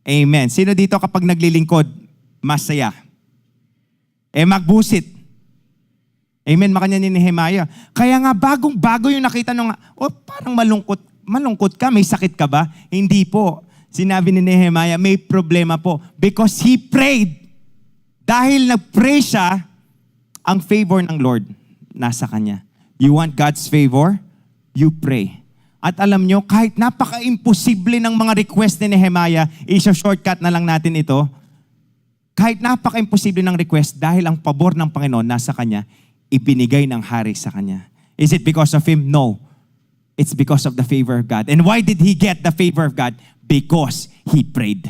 Speaker 2: Amen. Sino dito kapag naglilingkod, masaya? Magbusit. Amen, makanya ni Nehemiah. Kaya nga bagong-bago yung nakita nung, parang malungkot ka, may sakit ka ba? Hindi po. Sinabi ni Nehemiah, may problema po. Because he prayed. Dahil nag-pray siya, ang favor ng Lord nasa kanya. You want God's favor? You pray. At alam nyo, kahit napaka-imposible ng mga request ni Nehemiah, isa-shortcut na lang natin ito. Kahit napaka-imposible ng request, dahil ang pabor ng Panginoon nasa kanya, ibinigay ng hari sa kanya. Is it because of him? No. It's because of the favor of God. And why did he get the favor of God? Because he prayed.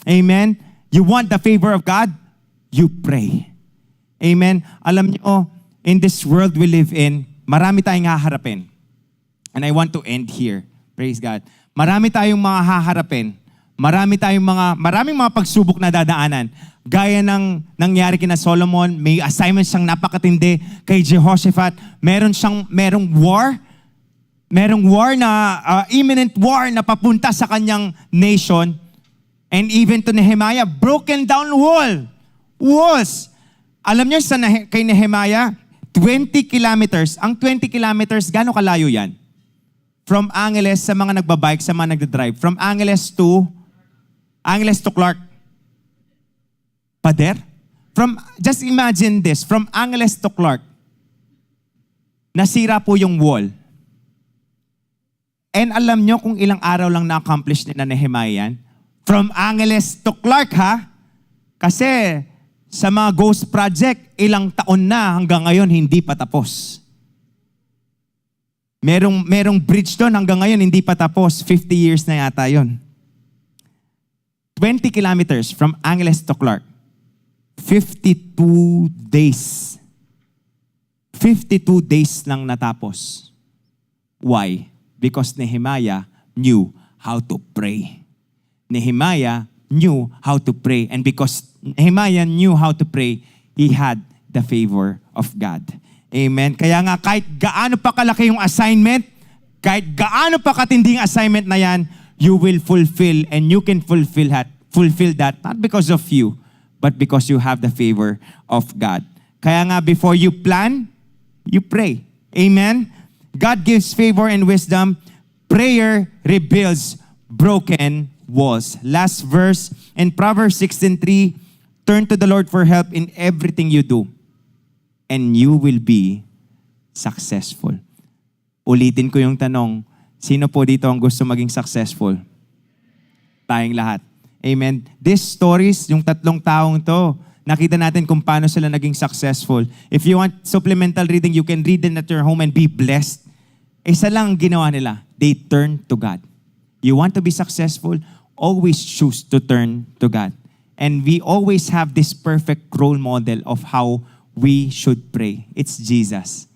Speaker 2: Amen? You want the favor of God? You pray. Amen? Alam niyo, in this world we live in, marami tayong haharapin. And I want to end here. Praise God. Marami tayong mga haharapin. Maraming mga pagsubok na dadaanan. Gaya ng nangyari kina Solomon, may assignment siyang napakatindi kay Jehoshaphat. Merong war na imminent war na papunta sa kanyang nation. And even to Nehemiah, broken down walls. Alam niyo kay Nehemiah, 20 kilometers. Ang 20 kilometers, gaano kalayo yan? From Angeles, sa mga nagbabike, sa mga nagdadrive. From Angeles to Clark. Pader? Just imagine this, from Angeles to Clark, nasira po yung wall. And alam nyo kung ilang araw lang na-accomplish ni Nehemiah yan? From Angeles to Clark, ha? Kasi sa mga ghost project, ilang taon na hanggang ngayon hindi pa tapos. Merong bridge doon hanggang ngayon hindi pa tapos. 50 years na yata yon. 20 kilometers from Angeles to Clark. 52 days. 52 days lang natapos. Why? Because Nehemiah knew how to pray. Nehemiah knew how to pray. And because Nehemiah knew how to pray, he had the favor of God. Amen. Kaya nga kahit gaano pa kalaki yung assignment, kahit gaano pa katinding assignment na yan, you will fulfill and you can fulfill that not because of you, but because you have the favor of God. Kaya nga before you plan, you pray. Amen. God gives favor and wisdom. Prayer rebuilds broken walls. Last verse in Proverbs 16:3, turn to the Lord for help in everything you do, and you will be successful. Ulitin ko yung tanong, sino po dito ang gusto maging successful? Tayong lahat. Amen. These stories, yung tatlong taong to, nakita natin kung paano sila naging successful. If you want supplemental reading, you can read them at your home and be blessed. Isa lang ang ginawa nila. They turned to God. You want to be successful? Always choose to turn to God. And we always have this perfect role model of how we should pray. It's Jesus.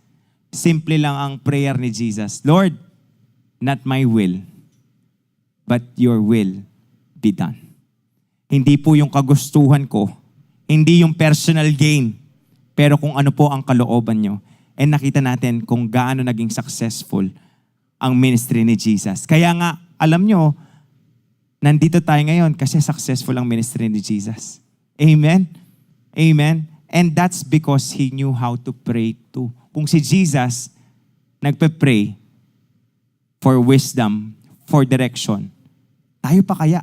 Speaker 2: Simple lang ang prayer ni Jesus. Lord, not my will, but your will be done. Hindi po yung kagustuhan ko, hindi yung personal gain, pero kung ano po ang kalooban nyo. And nakita natin kung gaano naging successful ang ministry ni Jesus. Kaya nga, alam nyo, Nandito tayo ngayon kasi successful ang ministry ni Jesus. Amen? Amen? And that's because He knew how to pray too. Kung si Jesus nagpe-pray for wisdom, for direction, tayo pa kaya?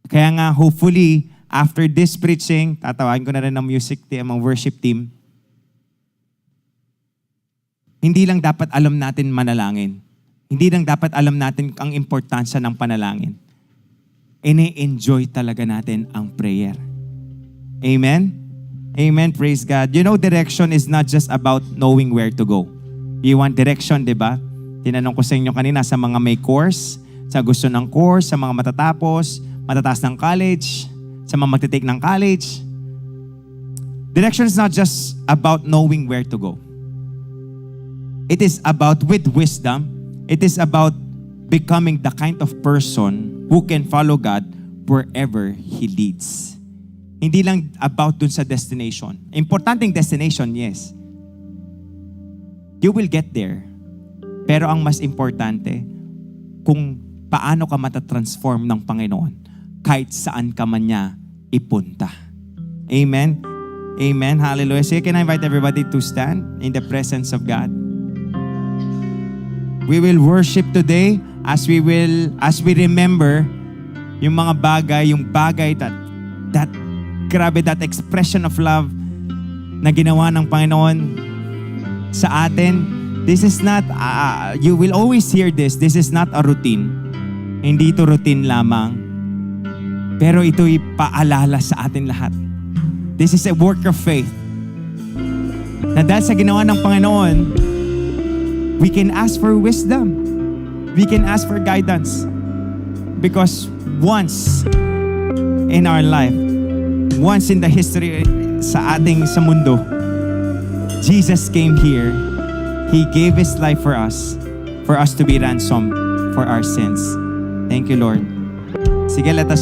Speaker 2: Kaya nga, hopefully, after this preaching, tatawagin ko na rin ang music team, ang worship team, hindi lang dapat alam natin manalangin. Hindi lang dapat alam natin ang importansya ng panalangin. Ini-enjoy talaga natin ang prayer. Amen? Amen, praise God. You know, direction is not just about knowing where to go. You want direction, di ba? Tinanong ko sa inyo kanina sa mga may course, sa gusto ng course, sa mga matatapos, matataas ng college, sa mga magtitake ng college. Direction is not just about knowing where to go. It is about, with wisdom, it is about becoming the kind of person who can follow God wherever He leads. Hindi lang about dun sa destination. Importanteng destination, yes. You will get there. Pero ang mas importante, kung paano ka matatransform ng Panginoon kahit saan ka man niya ipunta. Amen? Amen. Hallelujah. So can I invite everybody to stand in the presence of God? We will worship today as we remember yung mga bagay, that expression of love na ginawa ng Panginoon sa atin. This is not, you will always hear this. This is not a routine. Hindi ito routine lamang. Pero ito'y paalala sa atin lahat. This is a work of faith. Na dahil sa ginawa ng Panginoon, we can ask for wisdom. We can ask for guidance. Because once in our life, once in the history sa mundo, Jesus came here. He gave His life for us to be ransomed for our sins. Thank you, Lord. Sige, let us